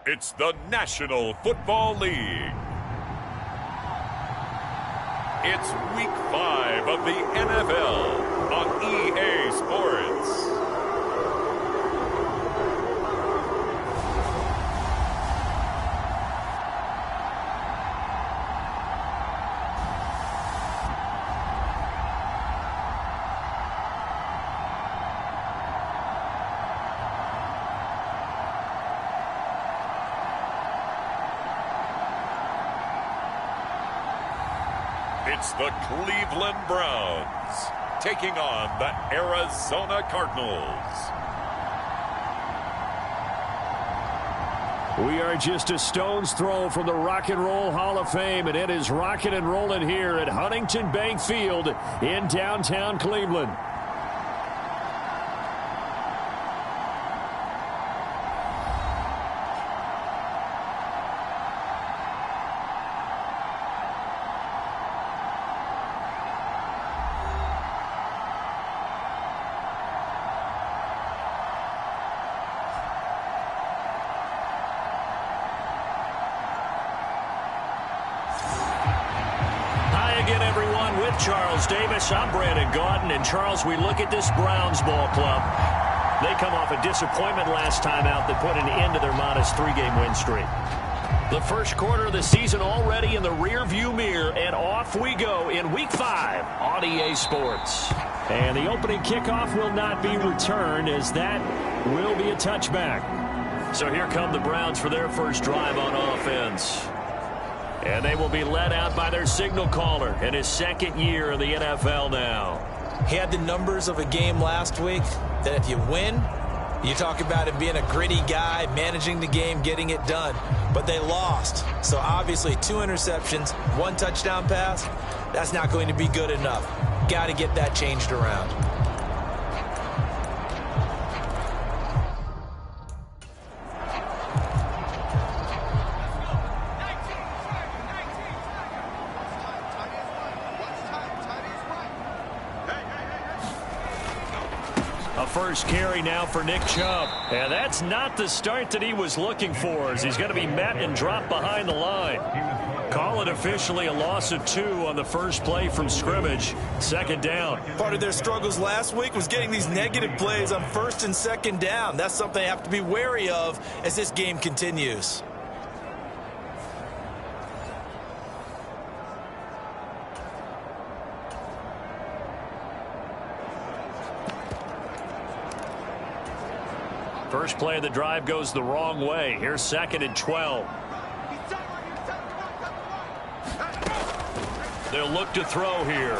It's the National Football League. It's Week 5 of the NFL on EA Sports. It's the Cleveland Browns taking on the Arizona Cardinals. We are just a stone's throw from the Rock and Roll Hall of Fame, and it is rocking and rolling here at Huntington Bank Field in downtown Cleveland. Charles Davis, I'm Brandon Gaudin, and Charles, we look at this Browns ball club. They come off a disappointment last time out that put an end to their modest 3-game win streak. The first quarter of the season already in the rearview mirror, and off we go in Week 5 on EA Sports. And the opening kickoff will not be returned, as that will be a touchback. So here come the Browns for their first drive on offense. And they will be led out by their signal caller in his second year in the NFL now. He had the numbers of a game last week that if you win, you talk about him being a gritty guy, managing the game, getting it done. But they lost. So obviously 2 interceptions, 1 touchdown pass, that's not going to be good enough. Got to get that changed around. First carry now for Nick Chubb. And that's not the start that he was looking for, as he's going to be met and dropped behind the line. Call it officially a loss of 2 on the first play from scrimmage. Second down. Part of their struggles last week was getting these negative plays on first and second down. That's something they have to be wary of as this game continues. First play of the drive goes the wrong way. Here's 2nd and 12. They'll look to throw here.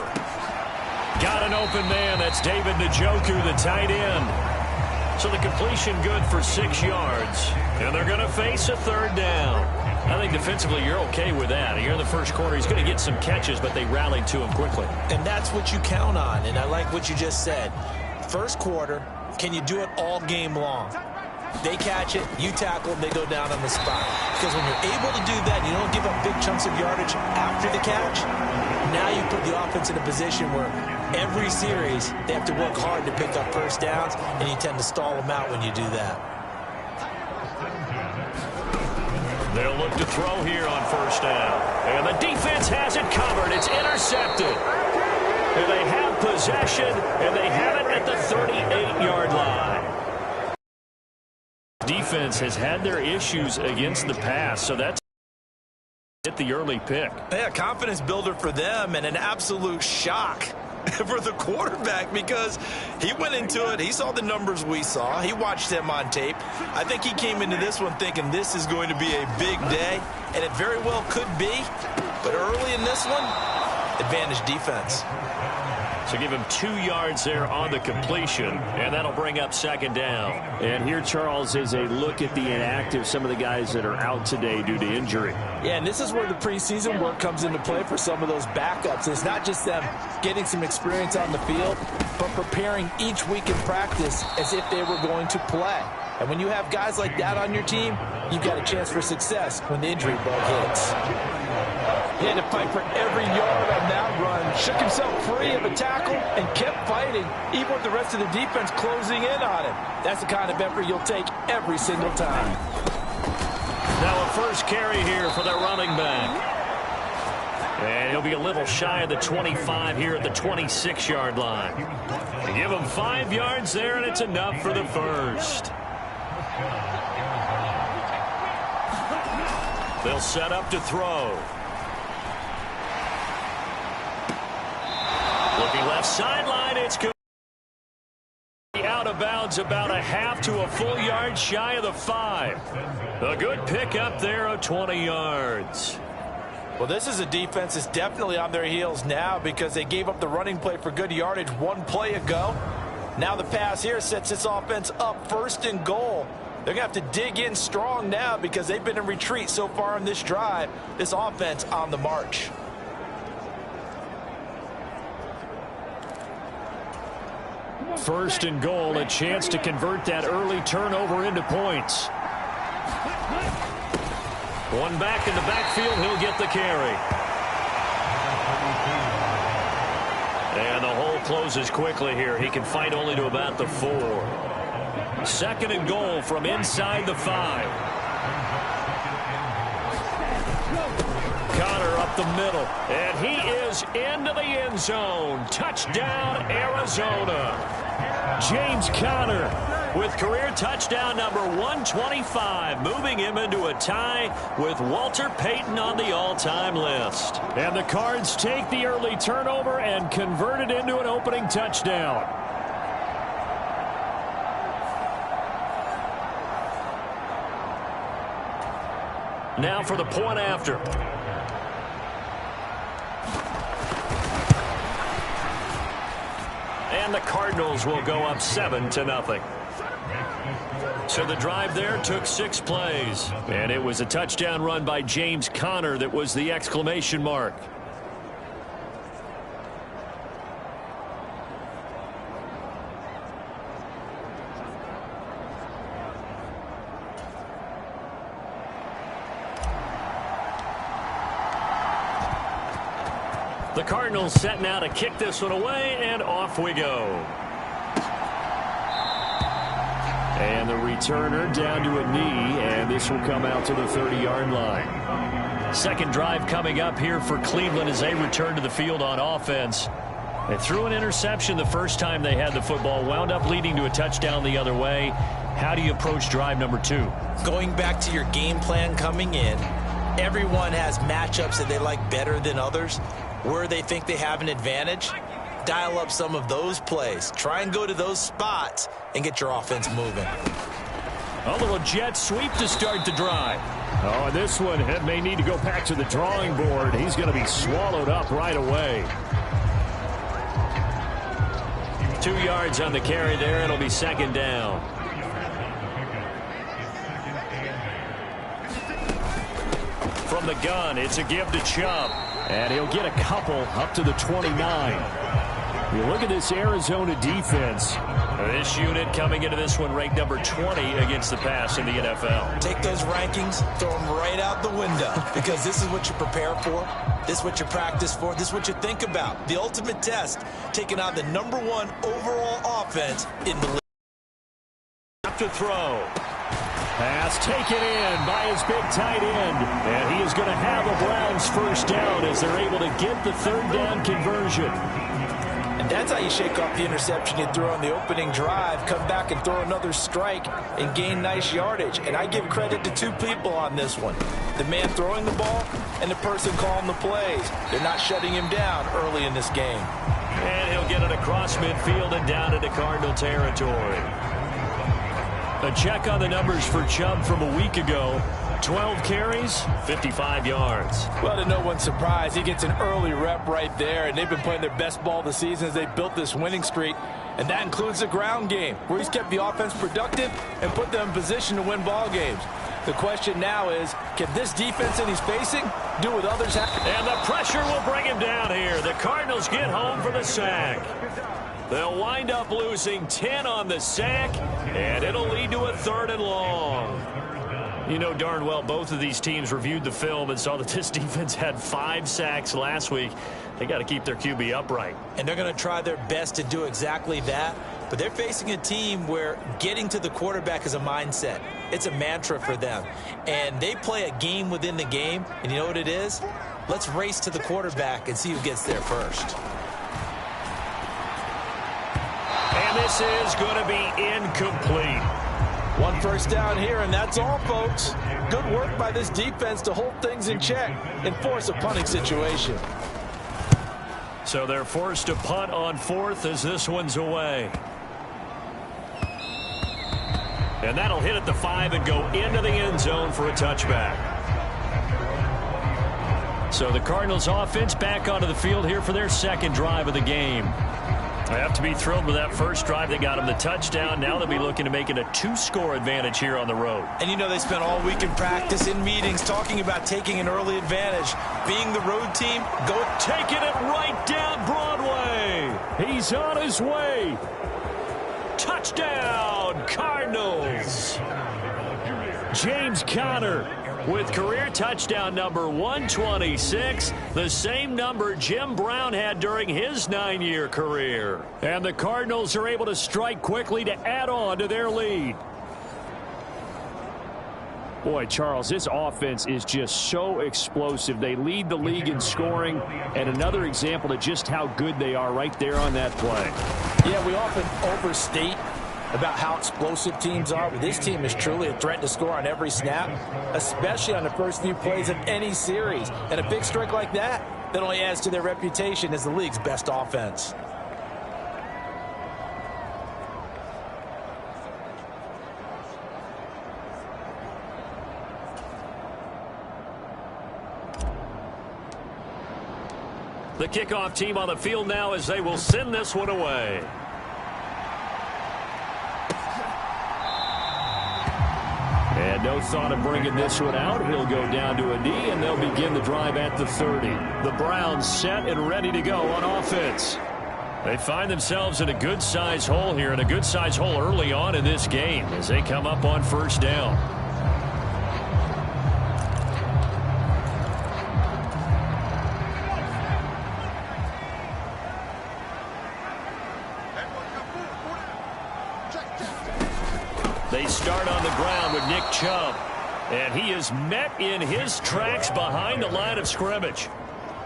Got an open man. That's David Njoku, the tight end. So the completion good for 6 yards. And they're going to face a third down. I think defensively you're okay with that. Here in the first quarter, he's going to get some catches, but they rallied to him quickly. And that's what you count on, and I like what you just said. First quarter, can you do it all game long? They catch it, you tackle them, they go down on the spot. Because when you're able to do that, you don't give up big chunks of yardage after the catch, now you put the offense in a position where every series they have to work hard to pick up first downs, and you tend to stall them out when you do that. They'll look to throw here on first down. And the defense has it covered. It's intercepted. And they have possession, and they have it at the 38-yard line. Defense has had their issues against the pass, so that's hit the early pick. Yeah, confidence builder for them, and an absolute shock for the quarterback, because he went into it, he saw the numbers we saw, he watched them on tape. I think he came into this one thinking this is going to be a big day, and it very well could be, but early in this one, advantage defense. So give him 2 yards there on the completion, and that'll bring up second down. And here, Charles, is a look at the inactive, some of the guys that are out today due to injury. Yeah, and this is where the preseason work comes into play for some of those backups. It's not just them getting some experience on the field, but preparing each week in practice as if they were going to play. And when you have guys like that on your team, you've got a chance for success when the injury bug hits. He had to fight for every yard on that run. Shook himself free of a tackle and kept fighting, even with the rest of the defense closing in on him. That's the kind of effort you'll take every single time. Now a first carry here for the running back. And he'll be a little shy of the 25 here at the 26-yard line. They give him 5 yards there, and it's enough for the first. They'll set up to throw. Looking left sideline, it's good. Out of bounds about a half to a full yard shy of the 5. A good pickup there of 20 yards. Well, this is a defense that's definitely on their heels now because they gave up the running play for good yardage one play ago. Now the pass here sets this offense up 1st and goal. They're going to have to dig in strong now because they've been in retreat so far in this drive. This offense on the march. First and goal, a chance to convert that early turnover into points. One back in the backfield, he'll get the carry. And the hole closes quickly here. He can fight only to about the 4. 2nd and goal from inside the 5. Connor up the middle, and he is into the end zone. Touchdown, Arizona. James Conner with career touchdown number 125, moving him into a tie with Walter Payton on the all-time list. And the Cards take the early turnover and convert it into an opening touchdown. Now for the point after. And the Cardinals will go up 7-0. So the drive there took 6 plays. And it was a touchdown run by James Conner that was the exclamation mark. The Cardinals set now to kick this one away, and off we go. And the returner down to a knee, and this will come out to the 30-yard line. Second drive coming up here for Cleveland as they return to the field on offense. They threw an interception the first time they had the football, wound up leading to a touchdown the other way. How do you approach drive number 2? Going back to your game plan coming in, everyone has matchups that they like better than others. Where they think they have an advantage, dial up some of those plays. Try and go to those spots and get your offense moving. A little jet sweep to start the drive. Oh, this one may need to go back to the drawing board. He's going to be swallowed up right away. 2 yards on the carry there. It'll be 2nd down. From the gun, it's a give to Chubb. And he'll get a couple up to the 29. You look at this Arizona defense. This unit coming into this one ranked number 20 against the pass in the NFL. Take those rankings, throw them right out the window, because this is what you prepare for. This is what you practice for. This is what you think about. The ultimate test, taking on the number 1 overall offense in the league. To throw. Pass taken in by his big tight end. And he is going to have a Browns first down as they're able to get the 3rd down conversion. And that's how you shake off the interception you threw on the opening drive, come back and throw another strike and gain nice yardage. And I give credit to 2 people on this one. The man throwing the ball and the person calling the plays. They're not shutting him down early in this game. And he'll get it across midfield and down into Cardinal territory. A check on the numbers for Chubb from a week ago. 12 carries, 55 yards. Well, to no one's surprise, he gets an early rep right there, and they've been playing their best ball this season as they built this winning streak, and that includes the ground game, where he's kept the offense productive and put them in position to win ball games. The question now is, can this defense that he's facing do what others have? And the pressure will bring him down here. The Cardinals get home for the sack. They'll wind up losing 10 on the sack, and it'll lead to a 3rd and long. You know darn well both of these teams reviewed the film and saw that this defense had 5 sacks last week. They got to keep their QB upright. And they're going to try their best to do exactly that. But they're facing a team where getting to the quarterback is a mindset. It's a mantra for them. And they play a game within the game. And you know what it is? Let's race to the quarterback and see who gets there first. And this is going to be incomplete. One first down here, and that's all, folks. Good work by this defense to hold things in check and force a punting situation. So they're forced to punt on fourth as this one's away. And that'll hit at the 5 and go into the end zone for a touchback. So the Cardinals offense back onto the field here for their second drive of the game. They have to be thrilled with that first drive. They got them the touchdown. Now they'll be looking to make it a 2-score advantage here on the road. And you know they spent all week in practice, in meetings, talking about taking an early advantage. Being the road team, taking it right down Broadway. He's on his way. Touchdown, Cardinals. James Conner with career touchdown number 126, the same number Jim Brown had during his 9-year career. And the Cardinals are able to strike quickly to add on to their lead. Boy, Charles, this offense is just so explosive. They lead the league in scoring, and another example of just how good they are right there on that play. Yeah, we often overstate about how explosive teams are, but this team is truly a threat to score on every snap, especially on the first few plays of any series. And a big strike like that only adds to their reputation as the league's best offense. The kickoff team on the field now as they will send this one away. And no thought of bringing this one out. He'll go down to a knee, and they'll begin the drive at the 30. The Browns set and ready to go on offense. They find themselves in a good-sized hole here, and a good-sized hole early on in this game as they come up on first down. They start on the ground with Nick Chubb, and he is met in his tracks behind the line of scrimmage.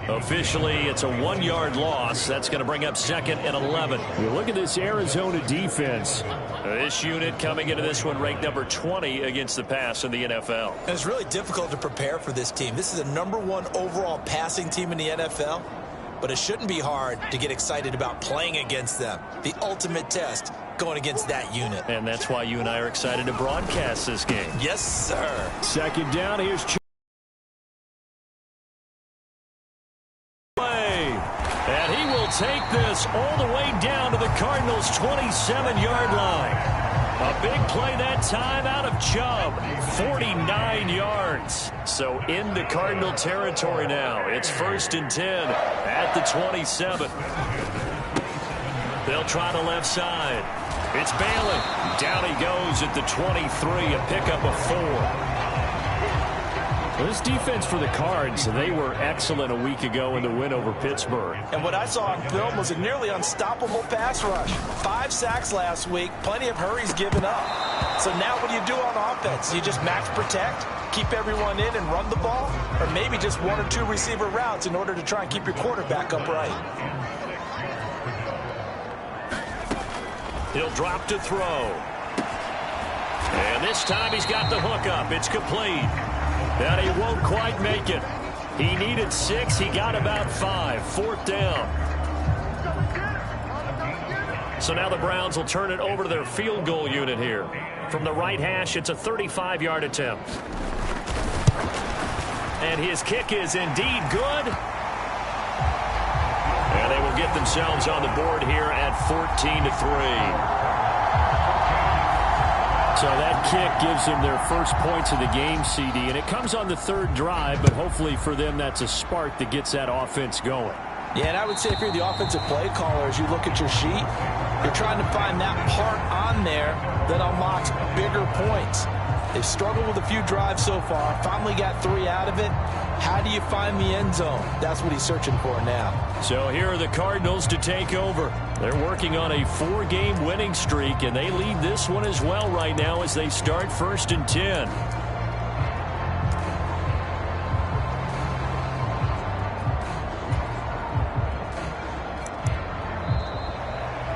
Officially, it's a 1-yard loss. That's going to bring up 2nd and 11. You look at this Arizona defense. This unit coming into this one ranked number 20 against the pass in the NFL. And it's really difficult to prepare for this team. This is a #1 overall passing team in the NFL, but it shouldn't be hard to get excited about playing against them. The ultimate test going against that unit. And that's why you and I are excited to broadcast this game. Yes, sir. Second down, here's and he will take this all the way down to the Cardinals' 27-yard line. A big play that time out of Chubb, 49 yards. So into Cardinal territory now. It's 1st and 10 at the 27. They'll try the left side. It's Bailey. Down he goes at the 23, a pickup of 4. Well, this defense for the Cards, they were excellent a week ago in the win over Pittsburgh. And what I saw on film was a nearly unstoppable pass rush. 5 sacks last week, plenty of hurries given up. So now what do you do on offense? You just max protect, keep everyone in and run the ball, or maybe just 1 or 2 receiver routes in order to try and keep your quarterback upright. He'll drop to throw. And this time he's got the hook up. It's complete. And he won't quite make it. He needed 6. He got about 5. 4th down. So now the Browns will turn it over to their field goal unit here. From the right hash, it's a 35-yard attempt. And his kick is indeed good. And they will get themselves on the board here at 14-3. So that kick gives them their first points of the game, CD, and it comes on the 3rd drive, but hopefully for them that's a spark that gets that offense going. Yeah, and I would say if you're the offensive play caller, as you look at your sheet, you're trying to find that part on there that unlocks bigger points. They've struggled with a few drives so far. Finally got 3 out of it. How do you find the end zone? That's what he's searching for now. So here are the Cardinals to take over. They're working on a 4-game winning streak, and they lead this one as well right now as they start 1st and 10.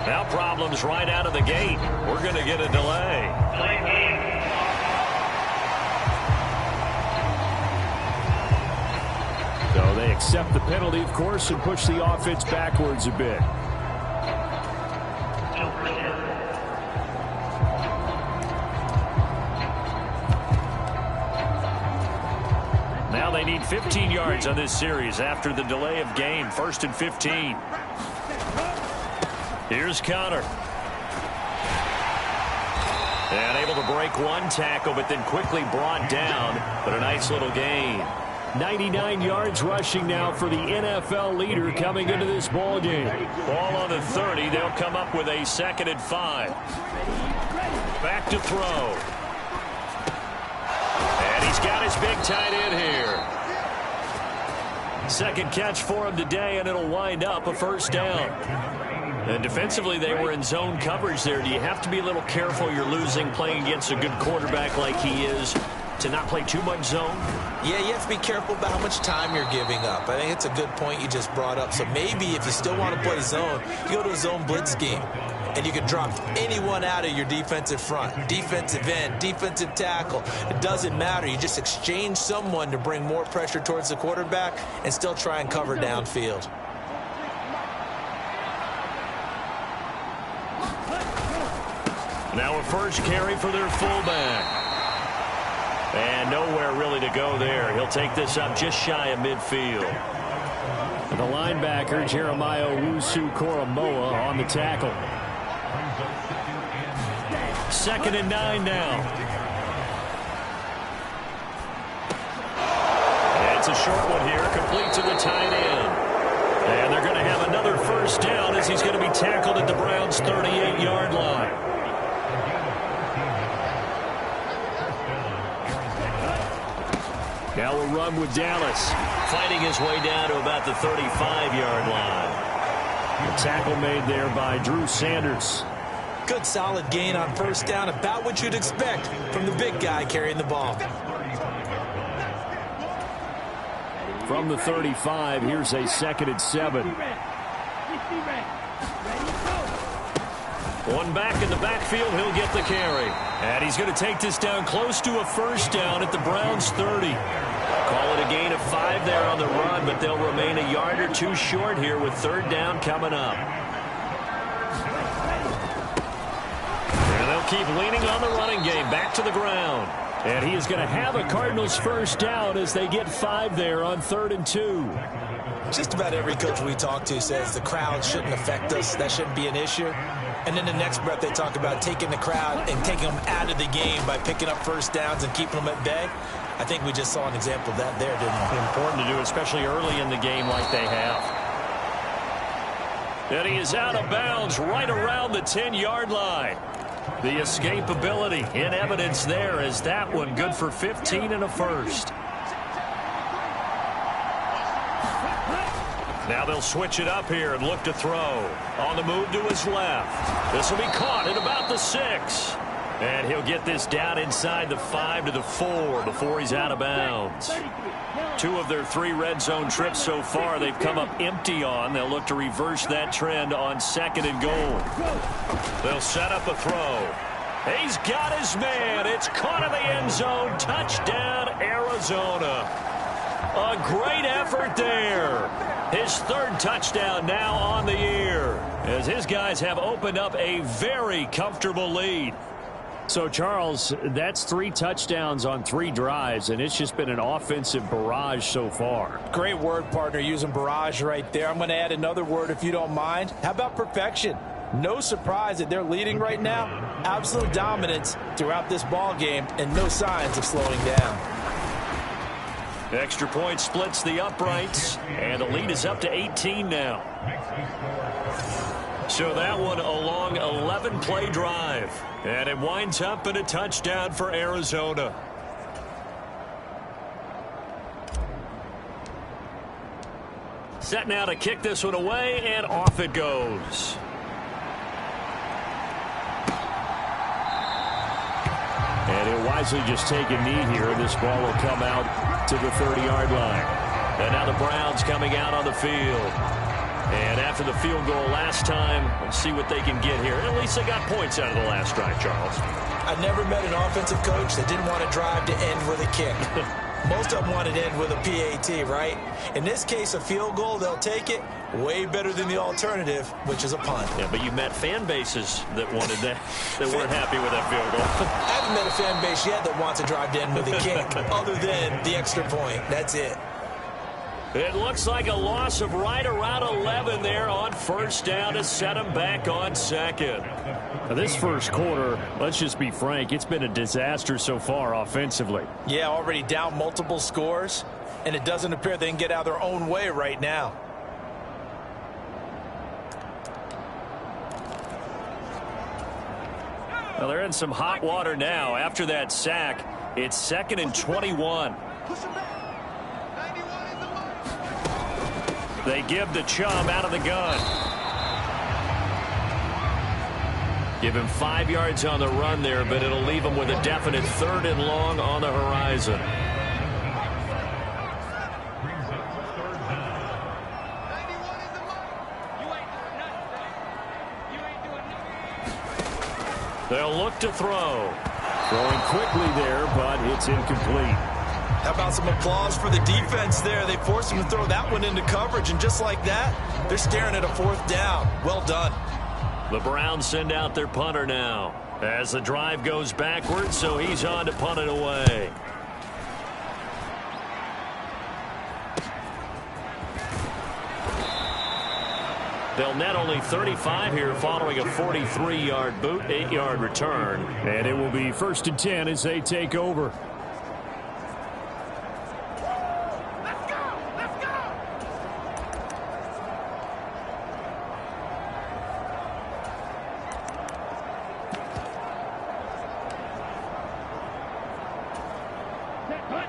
Now problems right out of the gate. We're going to get a delay. So they accept the penalty, of course, and push the offense backwards a bit. Now they need 15 yards on this series after the delay of game. 1st and 15. Here's Connor. And able to break one tackle, but then quickly brought down. But a nice little gain. 99 yards rushing now for the NFL leader coming into this ball game. Ball on the 30. They'll come up with a 2nd and 5. Back to throw. And he's got his big tight end here. 2nd catch for him today, and it'll wind up a 1st down. And defensively, they were in zone coverage there. Do you have to be a little careful? You're losing playing against a good quarterback like he is to not play too much zone? Yeah, you have to be careful about how much time you're giving up. I think it's a good point you just brought up. So maybe if you still want to play zone, you go to a zone blitz scheme. And you can drop anyone out of your defensive front. Defensive end, defensive tackle. It doesn't matter. You just exchange someone to bring more pressure towards the quarterback and still try and cover downfield. Now a 1st carry for their fullback. And nowhere really to go there. He'll take this up just shy of midfield. The linebacker, Jeremiah Owusu-Koramoah, on the tackle. 2nd and 9 now. And it's a short one here, complete to the tight end. And they're going to have another 1st down as he's going to be tackled at the Browns' 38-yard line. Now we'll run with Dallas. Fighting his way down to about the 35-yard line. A tackle made there by Drew Sanders. Good solid gain on 1st down, about what you'd expect from the big guy carrying the ball. From the 35, here's a 2nd and 7. One back in the backfield, he'll get the carry. And he's going to take this down close to a 1st down at the Browns' 30. Call it a gain of 5 there on the run, but they'll remain a yard or 2 short here with 3rd down coming up. And they'll keep leaning on the running game, back to the ground. And he is going to have a Cardinals 1st down as they get 5 there on 3rd and 2. Just about every coach we talk to says the crowd shouldn't affect us. That shouldn't be an issue. And then the next breath they talk about taking the crowd and taking them out of the game by picking up 1st downs and keeping them at bay. I think we just saw an example of that there, didn't we? Important to do, especially early in the game like they have. And he is out of bounds right around the 10-yard line. The escapability in evidence there as that one good for 15 and a 1st. Now they'll switch it up here and look to throw. On the move to his left. This will be caught at about the 6. And he'll get this down inside the 5 to the 4 before he's out of bounds. 2 of their 3 red zone trips so far they've come up empty on. They'll look to reverse that trend on 2nd and goal. They'll set up a throw. He's got his man. It's caught in the end zone. Touchdown, Arizona. A great effort there. His 3rd touchdown now on the year as his guys have opened up a very comfortable lead. So, Charles, that's 3 touchdowns on 3 drives, and it's just been an offensive barrage so far. Great word, partner, using barrage right there. I'm going to add another word if you don't mind. How about perfection? No surprise that they're leading right now. Absolute dominance throughout this ball game and no signs of slowing down. Extra point splits the uprights, and the lead is up to 18 now. So that one a long 11-play drive. And it winds up in a touchdown for Arizona. Set now to kick this one away, and off it goes. And he'll wisely just take a knee here, and this ball will come out to the 30-yard line. And now the Browns coming out on the field. And after the field goal last time, we'll see what they can get here. At least they got points out of the last drive, Charles. I never met an offensive coach that didn't want to drive to end with a kick. Most of them want to end with a PAT, right? In this case, a field goal, they'll take it. Way better than the alternative, which is a punt. Yeah, but you met fan bases that wanted that, that weren't happy with that field goal. I haven't met a fan base yet that wants to drive to end with a kick, other than the extra point. That's it. It looks like a loss of right around 11 there on first down to set them back on second. Now this first quarter, let's just be frank, it's been a disaster so far offensively. Yeah, already down multiple scores, and it doesn't appear they can get out of their own way right now. Well, they're in some hot water now. After that sack, it's 2nd and 21. They give the Chubb out of the gun. Give him 5 yards on the run there, but it'll leave him with a definite 3rd and long on the horizon. They'll look to throw. Throwing quickly there, but it's incomplete. How about some applause for the defense there? They forced him to throw that one into coverage, and just like that, they're staring at a 4th down. Well done. The Browns send out their punter now as the drive goes backwards, so he's on to punt it away. They'll net only 35 here following a 43-yard boot, 8-yard return. And it will be 1st and 10 as they take over.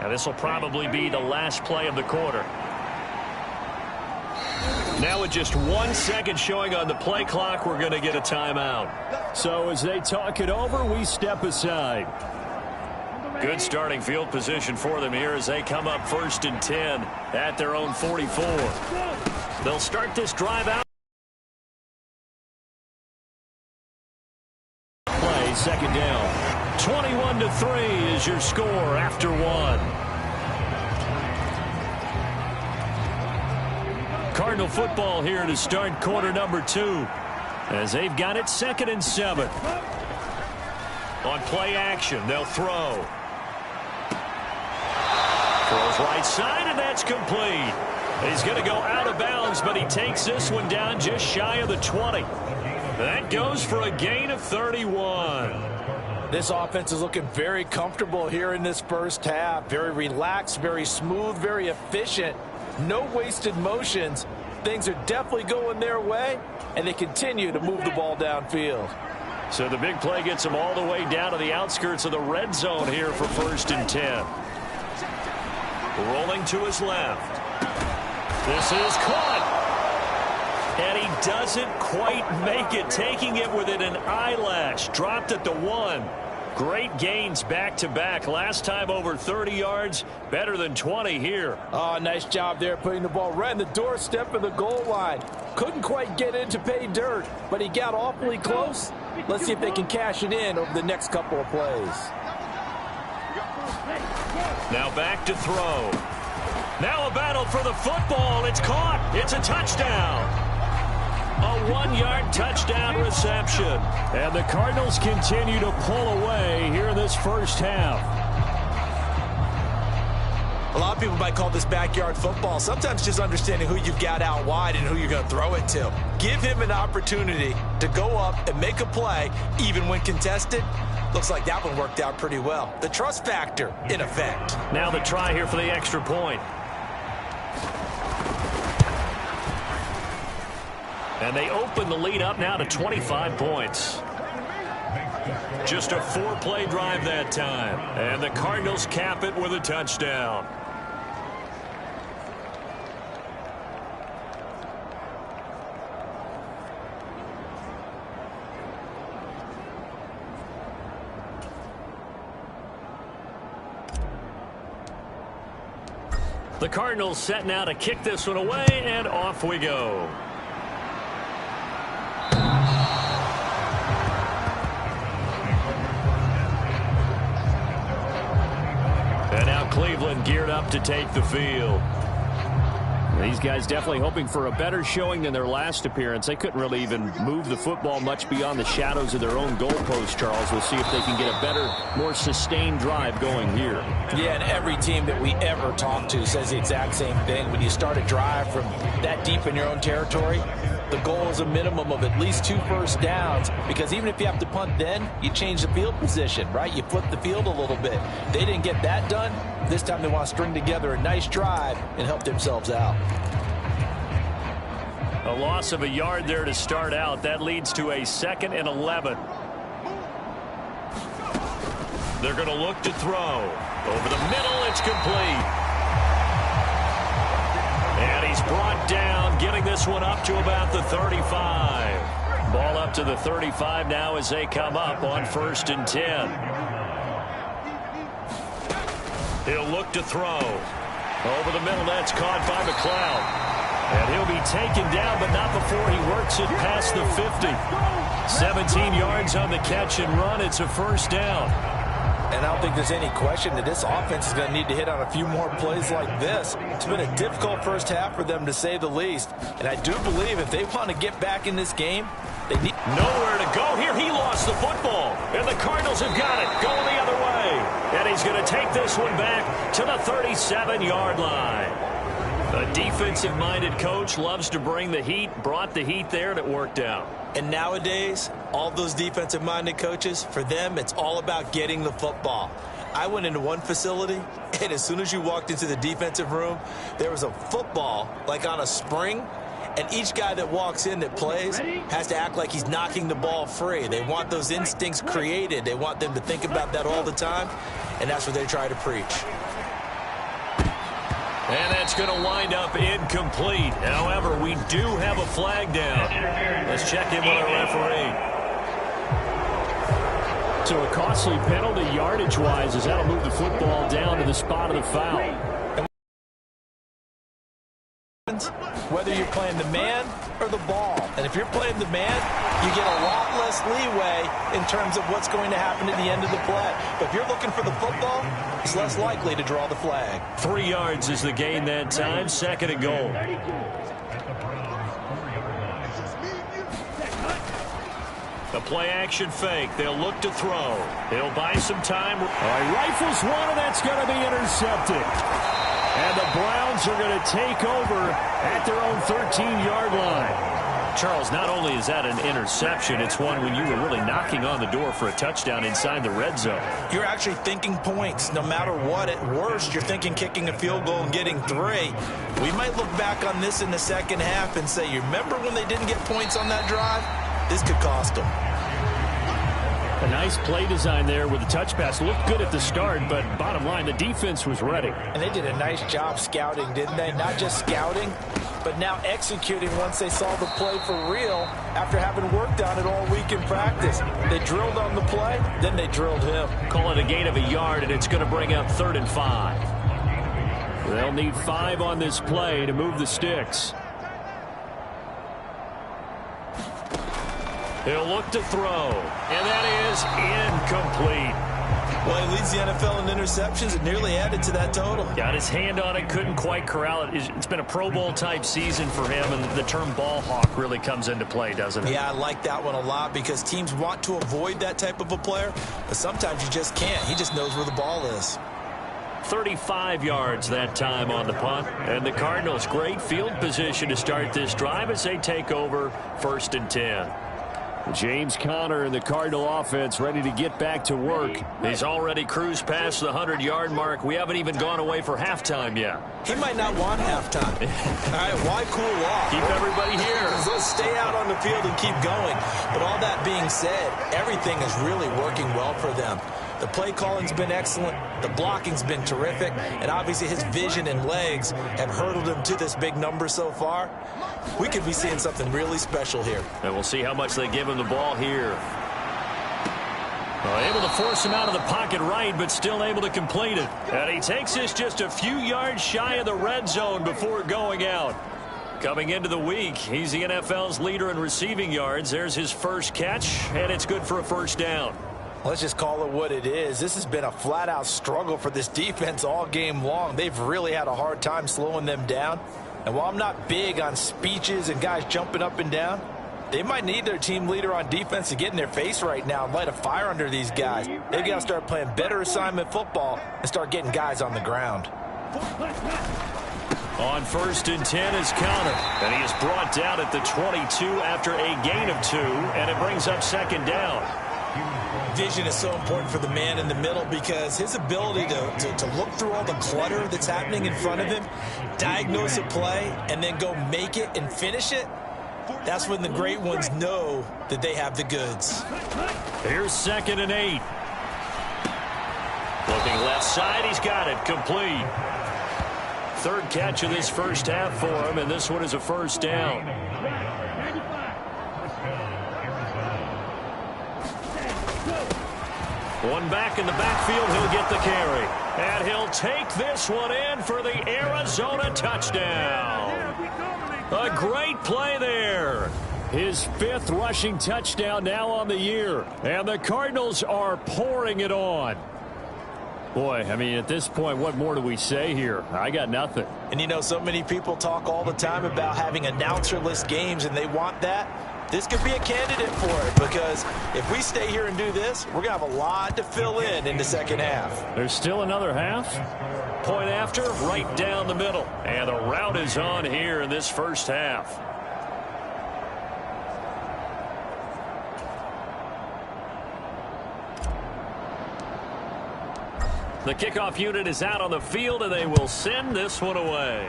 Now this will probably be the last play of the quarter. Now with just 1 second showing on the play clock, we're going to get a timeout. So as they talk it over, we step aside. Good starting field position for them here as they come up 1st and 10 at their own 44. They'll start this drive out. Play 2nd down. 21-3 is your score after 1. Cardinal football here to start quarter number 2 as they've got it 2nd and 7. On play action, they'll throw. Throws right side, and that's complete. He's going to go out of bounds, but he takes this one down just shy of the 20. That goes for a gain of 31. This offense is looking very comfortable here in this first half. Very relaxed, very smooth, very efficient. No wasted motions. Things are definitely going their way, and they continue to move the ball downfield. So the big play gets them all the way down to the outskirts of the red zone here for 1st and 10. Rolling to his left. This is caught. And he doesn't quite make it, taking it within an eyelash. Dropped at the 1. Great gains back-to-back. Last time over 30 yards, better than 20 here. Oh, nice job there putting the ball right in the doorstep of the goal line. Couldn't quite get in to pay dirt, but he got awfully close. Let's see if they can cash it in over the next couple of plays. Now back to throw. Now a battle for the football. It's caught. It's a touchdown. A 1-yard touchdown reception. And the Cardinals continue to pull away here in this first half. A lot of people might call this backyard football. Sometimes just understanding who you've got out wide and who you're going to throw it to. Give him an opportunity to go up and make a play, even when contested. Looks like that one worked out pretty well. The trust factor in effect. Now the try here for the extra point. And they open the lead up now to 25 points. Just a 4-play drive that time. And the Cardinals cap it with a touchdown. The Cardinals set now to kick this one away, and off we go. And now Cleveland geared up to take the field. These guys definitely hoping for a better showing than their last appearance. They couldn't really even move the football much beyond the shadows of their own goalpost, Charles. We'll see if they can get a better, more sustained drive going here. Yeah, and every team that we ever talk to says the exact same thing. When you start a drive from that deep in your own territory, the goal is a minimum of at least 2 first downs, because even if you have to punt then, you change the field position, right? You flip the field a little bit. They didn't get that done. This time they want to string together a nice drive and help themselves out. A loss of a yard there to start out. That leads to a 2nd and 11. They're going to look to throw. Over the middle, it's complete. And he's brought down, getting this one up to about the 35. Ball up to the 35 now as they come up on 1st and 10. He'll look to throw. Over the middle, that's caught by McLeod. And he'll be taken down, but not before he works it past the 50. 17 yards on the catch and run. It's a 1st down. And I don't think there's any question that this offense is going to need to hit on a few more plays like this. It's been a difficult first half for them, to say the least. And I do believe if they want to get back in this game, they need nowhere to go here. He lost the football, and the Cardinals have got it going the other way. And he's going to take this one back to the 37-yard line. A defensive-minded coach loves to bring the heat, brought the heat there, and it worked out. And nowadays, all those defensive-minded coaches, for them, it's all about getting the football. I went into one facility, and as soon as you walked into the defensive room, there was a football, like on a spring, and each guy that walks in that plays has to act like he's knocking the ball free. They want those instincts created. They want them to think about that all the time, and that's what they try to preach. And that's going to wind up incomplete. However, we do have a flag down. Let's check in with our referee. So a costly penalty yardage-wise, as that'll move the football down to the spot of the foul. Whether you're playing the man or the ball. And if you're playing the man, you get a lot less leeway in terms of what's going to happen at the end of the play. But if you're looking for the football, it's less likely to draw the flag. 3 yards is the gain that time. 2nd and goal. The play-action fake. They'll look to throw. He'll buy some time. All right, rifles one, and that's going to be intercepted. And the Browns are going to take over at their own 13-yard line. Charles, not only is that an interception, it's one when you were really knocking on the door for a touchdown inside the red zone. You're actually thinking points. No matter what, at worst, you're thinking kicking a field goal and getting 3. We might look back on this in the second half and say, you remember when they didn't get points on that drive? This could cost them. A nice play design there with the touch pass. Looked good at the start, but bottom line, the defense was ready. And they did a nice job scouting, didn't they? Not just scouting, but now executing once they saw the play for real after having worked on it all week in practice. They drilled on the play, then they drilled him. Call it a gain of a yard, and it's going to bring up 3rd and 5. They'll need 5 on this play to move the sticks. He'll look to throw, and that is incomplete. Well, he leads the NFL in interceptions. It nearly added to that total. Got his hand on it, couldn't quite corral it. It's been a Pro Bowl-type season for him, and the term ball hawk really comes into play, doesn't it? Yeah, I like that one a lot because teams want to avoid that type of a player, but sometimes you just can't. He just knows where the ball is. 35 yards that time on the punt. And the Cardinals, great field position to start this drive as they take over 1st and 10. James Conner and the Cardinal offense ready to get back to work. He's already cruised past the 100-yard mark. We haven't even gone away for halftime yet. He might not want halftime. All right, why cool off? Keep everybody here. Let's just stay out on the field and keep going. But all that being said, everything is really working well for them. The play calling's been excellent, the blocking's been terrific, and obviously his vision and legs have hurdled him to this big number so far. We could be seeing something really special here. And we'll see how much they give him the ball here. Well, able to force him out of the pocket right, but still able to complete it. And he takes this just a few yards shy of the red zone before going out. Coming into the week, he's the NFL's leader in receiving yards. There's his first catch, and it's good for a first down. Let's just call it what it is. This has been a flat-out struggle for this defense all game long. They've really had a hard time slowing them down. And while I'm not big on speeches and guys jumping up and down, they might need their team leader on defense to get in their face right now and light a fire under these guys. They've got to start playing better assignment football and start getting guys on the ground. On 1st and 10 is Counter. And he is brought down at the 22 after a gain of 2, and it brings up 2nd down. Vision is so important for the man in the middle because his ability to look through all the clutter that's happening in front of him, diagnose a play, and then go make it and finish it, that's when the great ones know that they have the goods. Here's 2nd and 8. Looking left side, he's got it, complete. 3rd catch of this first half for him, and this one is a first down. One back in the backfield, he'll get the carry. And he'll take this one in for the Arizona touchdown. A great play there. His 5th rushing touchdown now on the year. And the Cardinals are pouring it on. Boy, I mean, at this point, what more do we say here? I got nothing. And you know, so many people talk all the time about having announcer-less games, and they want that. This could be a candidate for it because if we stay here and do this, we're going to have a lot to fill in the second half. There's still another half. Point after, right down the middle. And the route is on here in this first half. The kickoff unit is out on the field, and they will send this one away.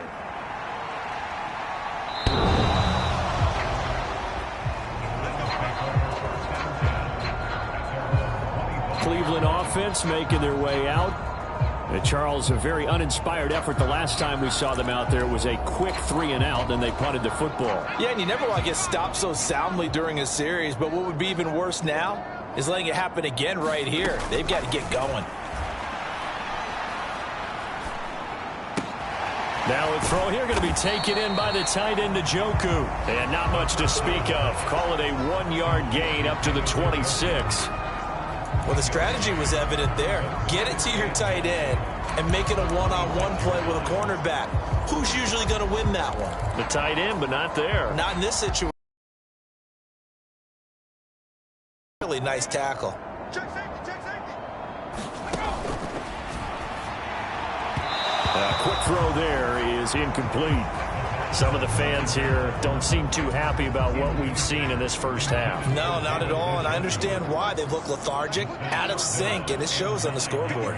Cleveland offense making their way out. And Charles, a very uninspired effort the last time we saw them out there. It was a quick 3 and out, and they punted the football. Yeah, and you never want to get stopped so soundly during a series, but what would be even worse now is letting it happen again right here. They've got to get going. Now a throw here going to be taken in by the tight end, Njoku. And not much to speak of. Call it a 1-yard gain up to the 26. Well, the strategy was evident there. Get it to your tight end and make it a one-on-one play with a cornerback. Who's usually going to win that one? The tight end, but not there. Not in this situation. Really nice tackle. Quick throw there is incomplete. Some of the fans here don't seem too happy about what we've seen in this first half. No, not at all, and I understand why. They've looked lethargic, out of sync, and it shows on the scoreboard.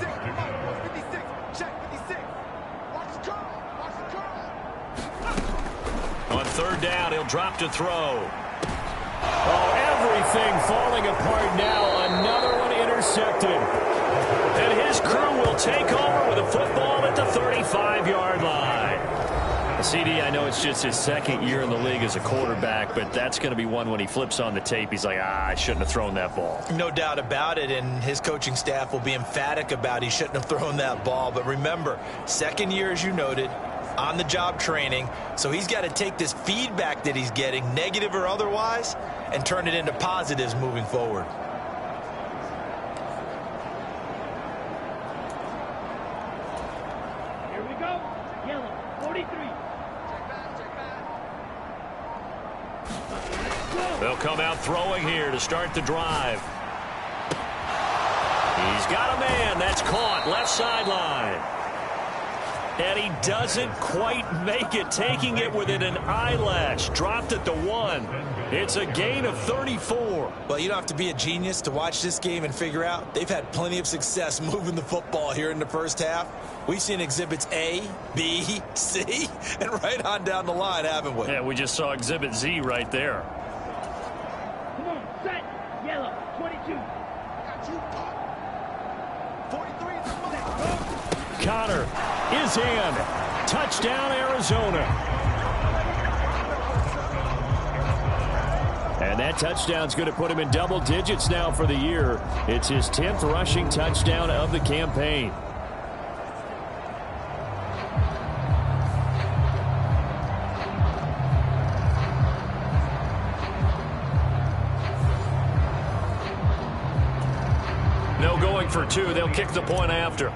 On 3rd down, he'll drop to throw. Oh, everything falling apart now. Another one intercepted. And his crew will take over with a football at the 35-yard line. CD, I know it's just his 2nd year in the league as a quarterback, but that's going to be one when he flips on the tape. He's like, I shouldn't have thrown that ball. No doubt about it, and his coaching staff will be emphatic about he shouldn't have thrown that ball. But remember, 2nd year, as you noted, on-the-job training, so he's got to take this feedback that he's getting, negative or otherwise, and turn it into positives moving forward. Here we go. Yellow, 43. They'll come out throwing here to start the drive. He's got a man. That's caught left sideline. And he doesn't quite make it, taking it within an eyelash. Dropped at the 1. It's a gain of 34. Well, you don't have to be a genius to watch this game and figure out they've had plenty of success moving the football here in the first half. We've seen exhibits A, B, C, and right on down the line, haven't we? Yeah, we just saw exhibit Z right there. Come on, set. Yellow, 22. Connor is in. Touchdown, Arizona. And that touchdown's going to put him in double digits now for the year. It's his 10th rushing touchdown of the campaign. No going for 2. They'll kick the point after.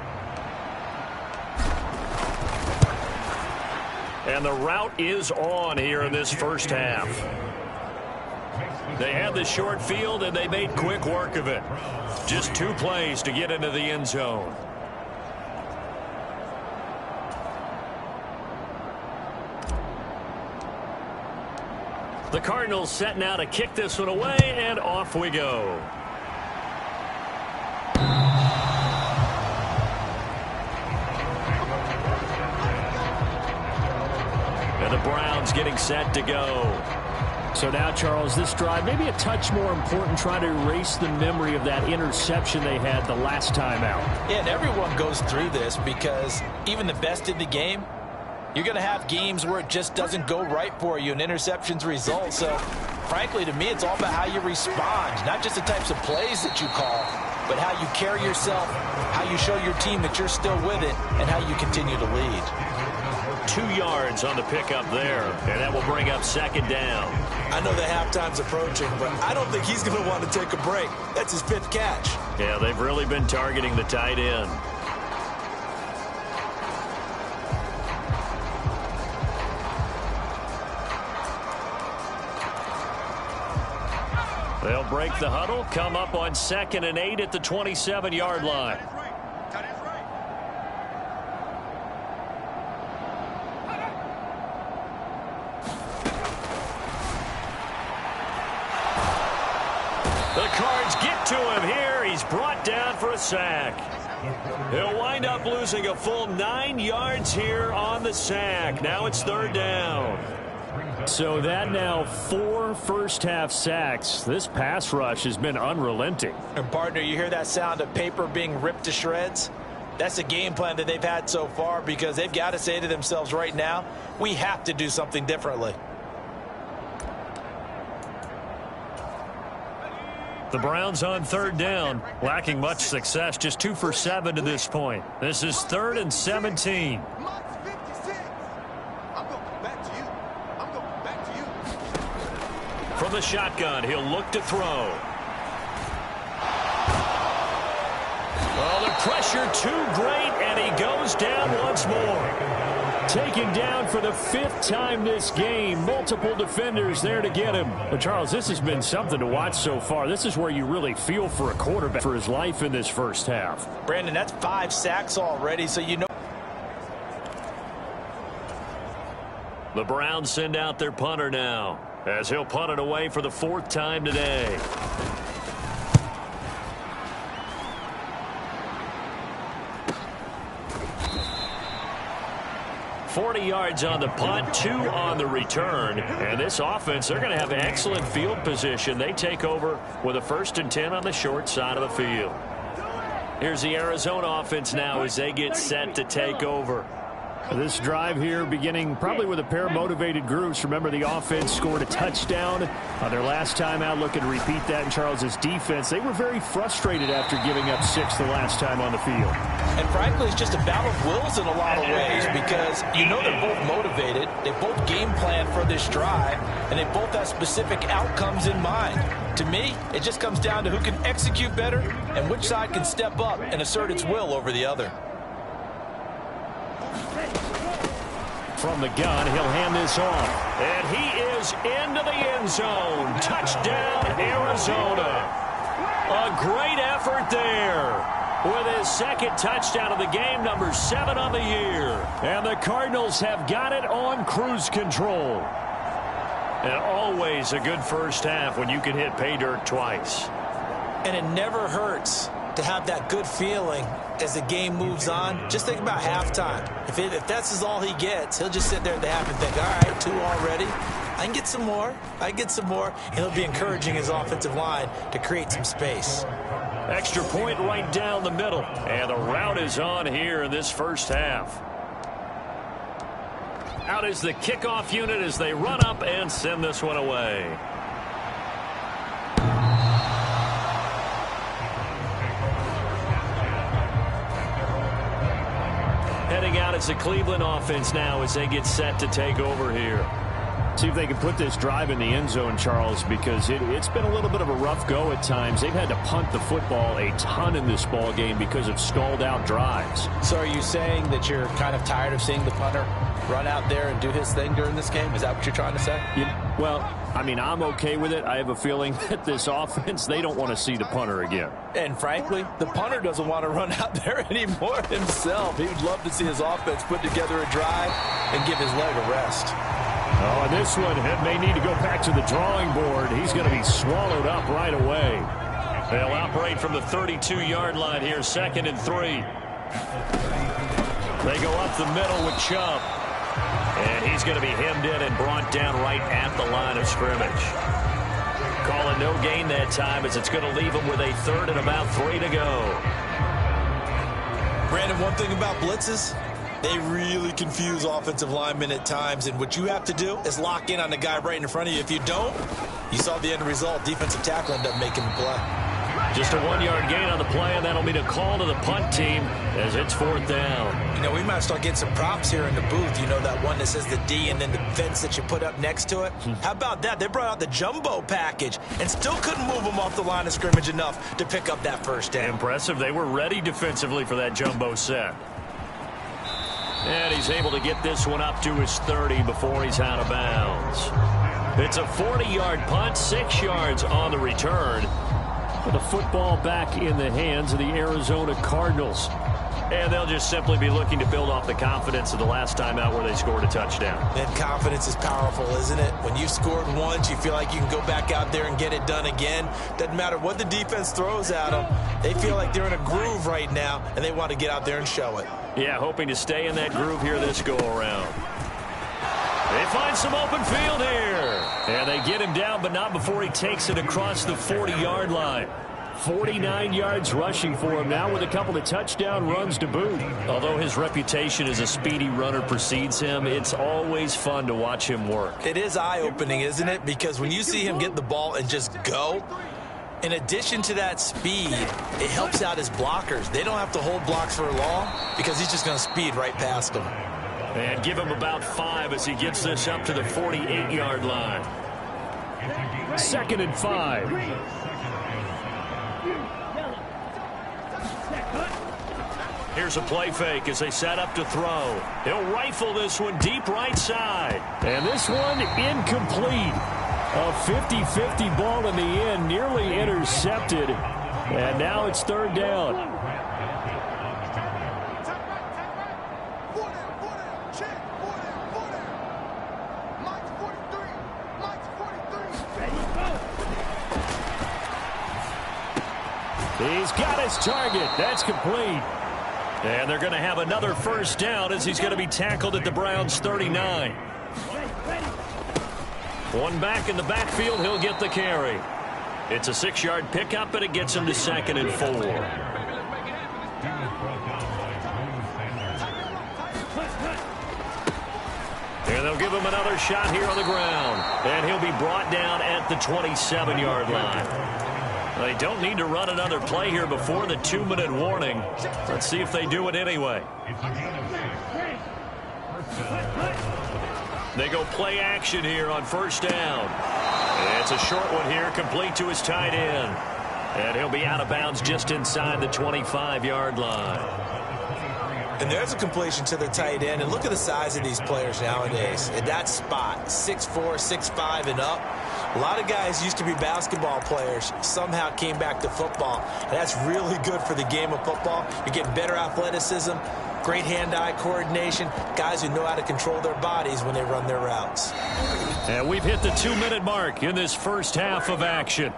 And the route is on here in this first half. They had the short field, and they made quick work of it. Just 2 plays to get into the end zone. The Cardinals set now to kick this one away, and off we go. And the Browns getting set to go. So now, Charles, this drive maybe a touch more important, trying to erase the memory of that interception they had the last time out. Yeah, and everyone goes through this because even the best in the game, you're going to have games where it just doesn't go right for you and interceptions result. So, frankly, to me, it's all about how you respond, not just the types of plays that you call, but how you carry yourself, how you show your team that you're still with it, and how you continue to lead. 2 yards on the pickup there, and that will bring up second down. I know the halftime's approaching, but I don't think he's going to want to take a break. That's his 5th catch. Yeah, they've really been targeting the tight end. They'll break the huddle, come up on 2nd and 8 at the 27-yard line. The Cards get to him here. He's brought down for a sack. He'll wind up losing a full 9 yards here on the sack. Now it's 3rd down. So that now 4 first-half sacks. This pass rush has been unrelenting. And, partner, you hear that sound of paper being ripped to shreds? That's a game plan that they've had so far because they've got to say to themselves right now, we have to do something differently. The Browns on 3rd down, lacking much success, just 2 for 7 to this point. This is 3rd and 17. From the shotgun, he'll look to throw. Well, the pressure too great, and he goes down once more. Taken down for the 5th time this game. Multiple defenders there to get him. But, Charles, this has been something to watch so far. This is where you really feel for a quarterback for his life in this first half. Brandon, that's 5 sacks already, so you know. The Browns send out their punter now, as he'll punt it away for the 4th time today. $40 yards on the punt, 2 on the return. And this offense, they're going to have excellent field position. They take over with a 1st and 10 on the short side of the field. Here's the Arizona offense now as they get set to take over. This drive here beginning probably with a pair of motivated groups. Remember, the offense scored a touchdown on their last time out. Looking to repeat that in Charles's defense. They were very frustrated after giving up 6 the last time on the field. And frankly, it's just a battle of wills in a lot of ways because you know they're both motivated. They both game plan for this drive, and they both have specific outcomes in mind. To me, it just comes down to who can execute better and which side can step up and assert its will over the other. From the gun, he'll hand this off. And he is into the end zone. Touchdown, Arizona. A great effort there. with his second touchdown of the game, number 7 on the year. And the Cardinals have got it on cruise control. And always a good first half when you can hit pay dirt twice. And it never hurts to have that good feeling as the game moves on. Just think about halftime. If that's all he gets, he'll just sit there at the half and think, all right, 2 already. I can get some more. And he'll be encouraging his offensive line to create some space. Extra point right down the middle. And the route is on here in this first half. Out is the kickoff unit as they run up and send this one away. Heading out is the Cleveland offense now as they get set to take over here. See if they can put this drive in the end zone, Charles, because it's been a little bit of a rough go at times. They've had to punt the football a ton in this ball game because of stalled out drives. So are you saying that you're kind of tired of seeing the punter run out there and do his thing during this game? Is that what you're trying to say? Well, I mean, I'm okay with it. I have a feeling that this offense, they don't want to see the punter again. And frankly, the punter doesn't want to run out there anymore himself. He would love to see his offense put together a drive and give his leg a rest. Oh, and this one may need to go back to the drawing board. He's going to be swallowed up right away. They'll operate from the 32-yard line here, 2nd and 3. They go up the middle with Chubb. And he's going to be hemmed in and brought down right at the line of scrimmage. Calling no gain that time as it's going to leave him with a 3rd and about 3 to go. Brandon, one thing about blitzes, they really confuse offensive linemen at times, and what you have to do is lock in on the guy right in front of you. If you don't, you saw the end result. Defensive tackle ended up making the play. Just a 1-yard gain on the play, and that'll mean a call to the punt team as it's 4th down. You know, we might start getting some props here in the booth. You know, that one that says the D and then the fence that you put up next to it. How about that? They brought out the jumbo package and still couldn't move them off the line of scrimmage enough to pick up that first down. Impressive. They were ready defensively for that jumbo set. And he's able to get this one up to his 30 before he's out of bounds. It's a 40-yard punt, 6 yards on the return. The football back in the hands of the Arizona Cardinals. And they'll just simply be looking to build off the confidence of the last time out where they scored a touchdown. That confidence is powerful, isn't it? When you've scored once, you feel like you can go back out there and get it done again. Doesn't matter what the defense throws at them. They feel like they're in a groove right now, and they want to get out there and show it. Yeah, hoping to stay in that groove here this go-around. They find some open field here. And they get him down, but not before he takes it across the 40-yard line. 49 yards rushing for him now with a couple of touchdown runs to boot. Although his reputation as a speedy runner precedes him, it's always fun to watch him work. It is eye-opening, isn't it? Because when you see him get the ball and just go, in addition to that speed, it helps out his blockers. They don't have to hold blocks for long because he's just going to speed right past them. And give him about 5 as he gets this up to the 48-yard line. 2nd and 5. Here's a play fake as they set up to throw. He'll rifle this one deep right side. And this one incomplete. A 50-50 ball in the end, nearly intercepted. And now it's 3rd down. He's got his target. That's complete. And they're going to have another first down as he's going to be tackled at the Browns' 39. One back in the backfield. He'll get the carry. It's a 6-yard pickup, and it gets him to 2nd and 4. And they'll give him another shot here on the ground. And he'll be brought down at the 27-yard line. They don't need to run another play here before the 2-minute warning. Let's see if they do it anyway. They go play action here on first down. It's a short one here, complete to his tight end. And he'll be out of bounds just inside the 25-yard line. And there's a completion to the tight end. And look at the size of these players nowadays. At that spot, 6'4", 6'5", and up. A lot of guys used to be basketball players, somehow came back to football. And that's really good for the game of football. You're getting better athleticism, great hand-eye coordination, guys who know how to control their bodies when they run their routes. And we've hit the 2-minute mark in this first half of action.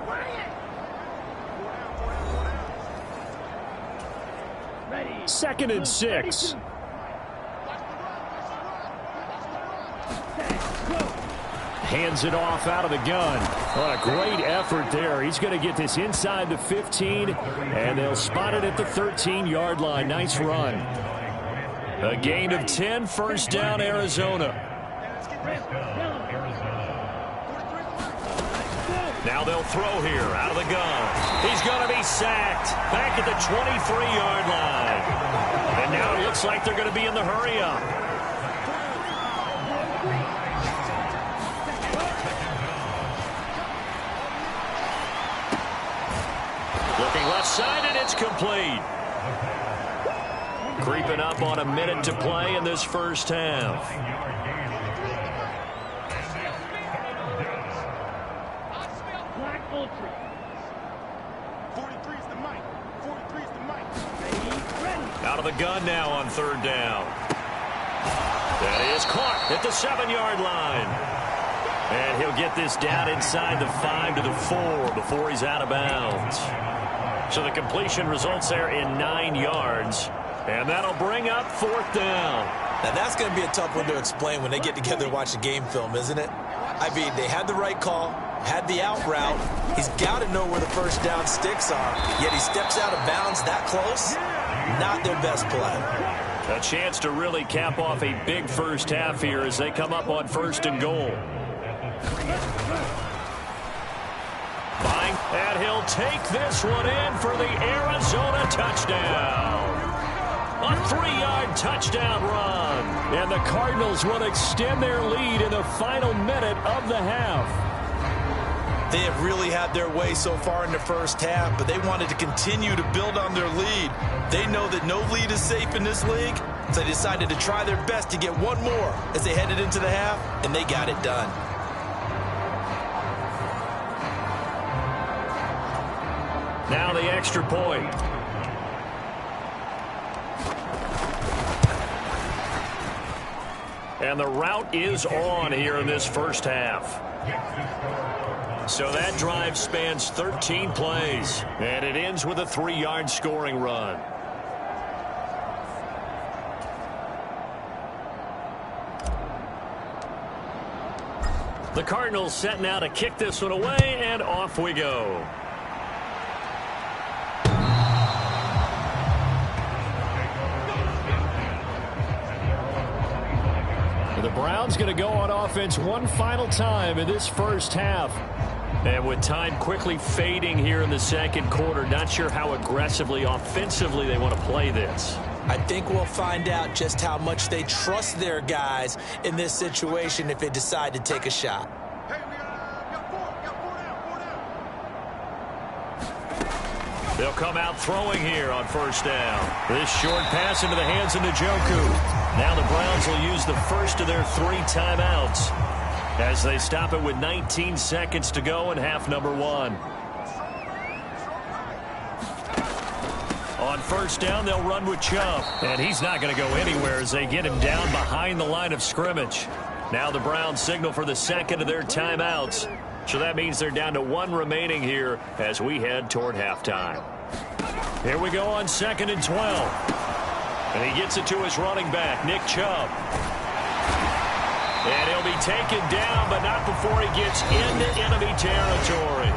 Second and 6. Hands it off out of the gun. What a great effort there. He's going to get this inside the 15, and they'll spot it at the 13-yard line. Nice run. A gain of 10, first down, Arizona. Now they'll throw here out of the gun. He's going to be sacked back at the 23-yard line. And now it looks like they're going to be in the hurry-up. Looking left side, and it's complete. Creeping up on a minute to play in this first half. Black Ultra. 43's the mic. 43's the mic. Ready. Out of the gun now on third down. That is caught at the 7-yard line. And he'll get this down inside the 5 to the 4 before he's out of bounds. So the completion results there in 9 yards. And that'll bring up fourth down. Now that's going to be a tough one to explain when they get together and watch a game film, isn't it? I mean, they had the right call, had the out route. He's got to know where the first down sticks are, yet he steps out of bounds that close. Not their best play. A chance to really cap off a big first half here as they come up on first and goal. And he'll take this one in for the Arizona touchdown. A 3-yard touchdown run. And the Cardinals will extend their lead in the final minute of the half. They have really had their way so far in the first half, but they wanted to continue to build on their lead. They know that no lead is safe in this league, so they decided to try their best to get one more as they headed into the half, and they got it done. Now the extra point. And the route is on here in this first half. So that drive spans 13 plays. And it ends with a 3-yard scoring run. The Cardinals set now to kick this one away, and off we go. The Browns going to go on offense one final time in this first half. And with time quickly fading here in the second quarter, not sure how aggressively, offensively they want to play this. I think we'll find out just how much they trust their guys in this situation if they decide to take a shot. They'll come out throwing here on first down. This short pass into the hands of Njoku. Now the Browns will use the first of their 3 timeouts as they stop it with 19 seconds to go in half number 1. On first down, they'll run with Chubb. And he's not going to go anywhere as they get him down behind the line of scrimmage. Now the Browns signal for the second of their timeouts. So that means they're down to 1 remaining here as we head toward halftime. Here we go on 2nd and 12. And he gets it to his running back, Nick Chubb. And he'll be taken down, but not before he gets into enemy territory.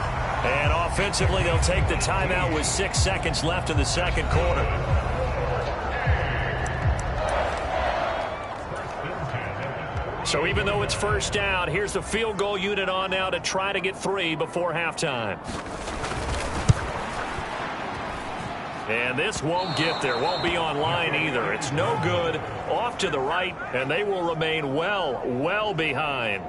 And offensively, they'll take the timeout with 6 seconds left in the second quarter. So even though it's first down, here's the field goal unit on now to try to get 3 before halftime. And this won't get there, won't be online either. It's no good, off to the right, and they will remain well behind.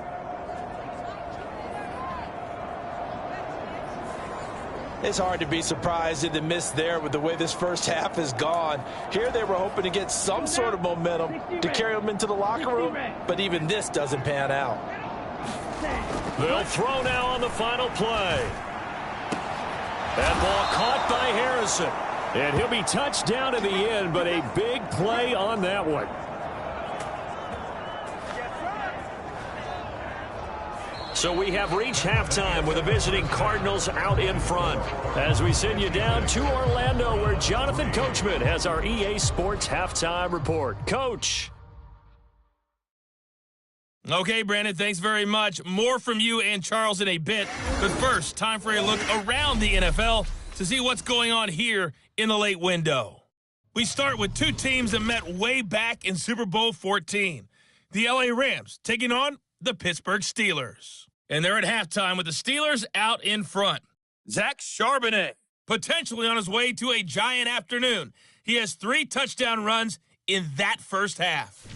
It's hard to be surprised at the miss there with the way this first half has gone. Here they were hoping to get some sort of momentum to carry them into the locker room, but even this doesn't pan out. They'll throw now on the final play. That ball caught by Harrison. And he'll be touched down in the end, but a big play on that one. So we have reached halftime with the visiting Cardinals out in front. As we send you down to Orlando, where Jonathan Coachman has our EA Sports halftime report. Coach. Okay, Brandon, thanks very much. More from you and Charles in a bit. But first, time for a look around the NFL to see what's going on here in the late window. We start with two teams that met way back in Super Bowl 14. The LA Rams taking on the Pittsburgh Steelers. And they're at halftime with the Steelers out in front. Zach Charbonnet, potentially on his way to a giant afternoon. He has 3 touchdown runs in that first half.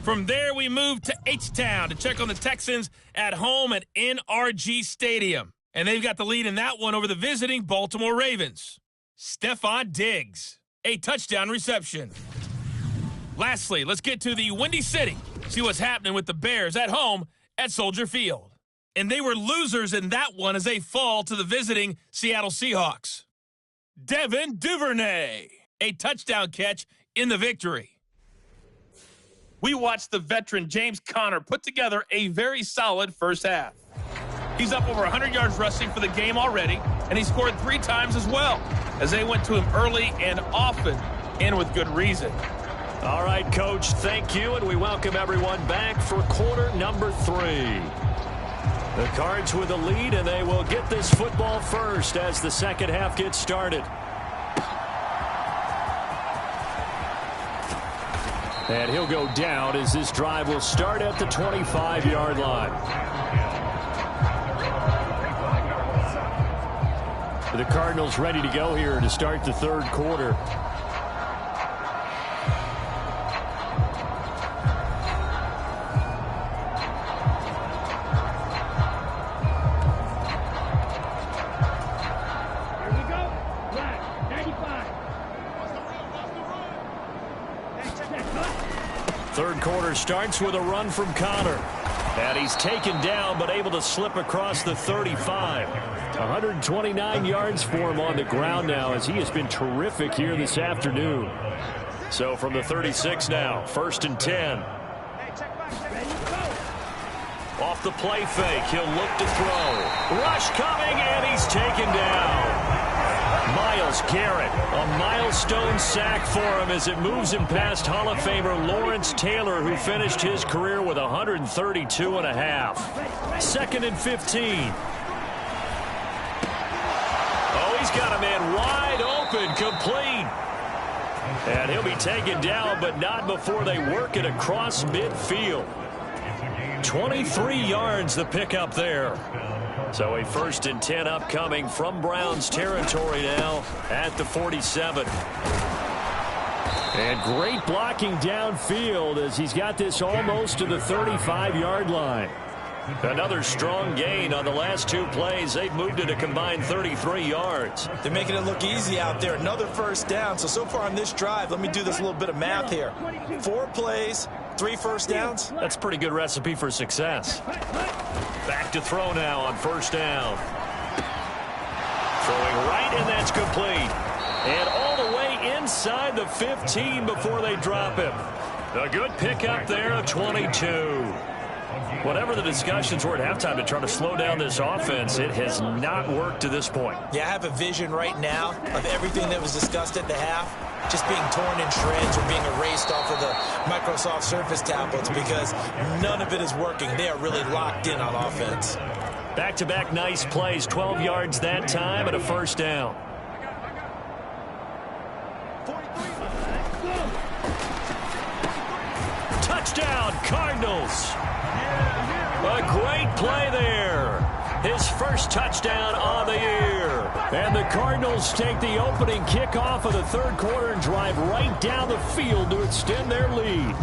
From there, we move to H-Town to check on the Texans at home at NRG Stadium. And they've got the lead in that one over the visiting Baltimore Ravens. Stephon Diggs, a touchdown reception. Lastly, let's get to the Windy City. See what's happening with the Bears at home at Soldier Field. And they were losers in that one as they fall to the visiting Seattle Seahawks. Devin Duvernay, a touchdown catch in the victory. We watched the veteran James Conner put together a very solid first half. He's up over 100 yards rushing for the game already, and he scored 3 times as well, as they went to him early and often, and with good reason. All right, Coach, thank you, and we welcome everyone back for quarter number 3. The Cards with the lead, and they will get this football first as the second half gets started. And he'll go down as this drive will start at the 25-yard line. The Cardinals ready to go here to start the third quarter. Third quarter starts with a run from Conner. And he's taken down but able to slip across the 35. 129 yards for him on the ground now as he has been terrific here this afternoon. So from the 36 now, 1st and 10. Off the play fake, he'll look to throw. Rush coming, and he's taken down. Myles Garrett, a milestone sack for him as it moves him past Hall of Famer Lawrence Taylor, who finished his career with 132 and a half. 2nd and 15. Oh, he's got a man wide open, complete. And he'll be taken down, but not before they work it across midfield. 23 yards the pickup there. So a 1st and 10 upcoming from Browns territory now at the 47. And great blocking downfield as he's got this almost to the 35-yard line. Another strong gain on the last 2 plays. They've moved it a combined 33 yards. They're making it look easy out there. Another first down. So far on this drive, let me do this little bit of math here. 4 plays, 3 first downs. That's a pretty good recipe for success. Back to throw now on 1st down. Throwing right, and that's complete. And all the way inside the 15 before they drop him. A good pickup there of 22. Whatever the discussions were at halftime to try to slow down this offense, it has not worked to this point. Yeah, I have a vision right now of everything that was discussed at the half just being torn in shreds or being erased off of the Microsoft Surface tablets because none of it is working. They are really locked in on offense. Back-to-back nice plays, 12 yards that time and a 1st down. Touchdown, Cardinals. A great play there. His first touchdown on the year. And the Cardinals take the opening kickoff of the third quarter and drive right down the field to extend their lead.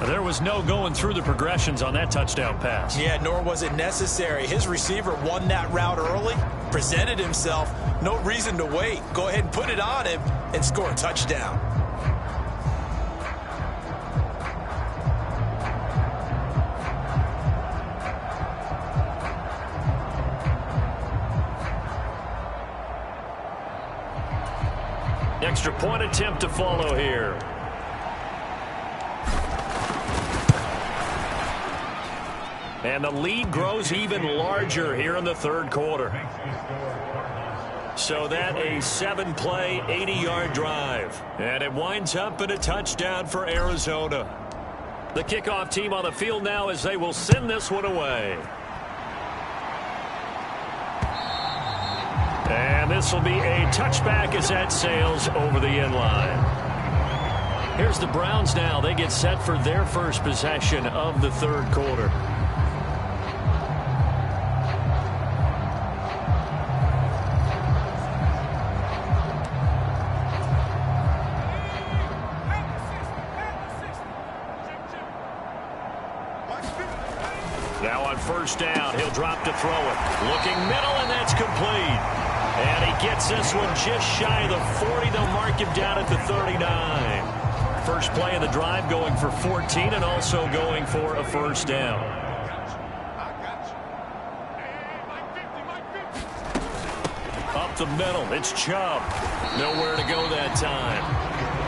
There was no going through the progressions on that touchdown pass. Yeah, nor was it necessary. His receiver won that route early, presented himself. No reason to wait. Go ahead and put it on him and score a touchdown. Extra point attempt to follow here. And the lead grows even larger here in the third quarter. So that a 7-play, 80-yard drive. And it winds up in a touchdown for Arizona. The kickoff team on the field now as they will send this one away. And this will be a touchback as that sails over the end line. Here's the Browns now. They get set for their first possession of the third quarter. Now on first down, he'll drop to throw it. Looking middle, and that's complete. And he gets this one just shy of the 40. They'll mark him down at the 39. First play of the drive going for 14 and also going for a first down. Up the middle, it's Chubb. Nowhere to go that time.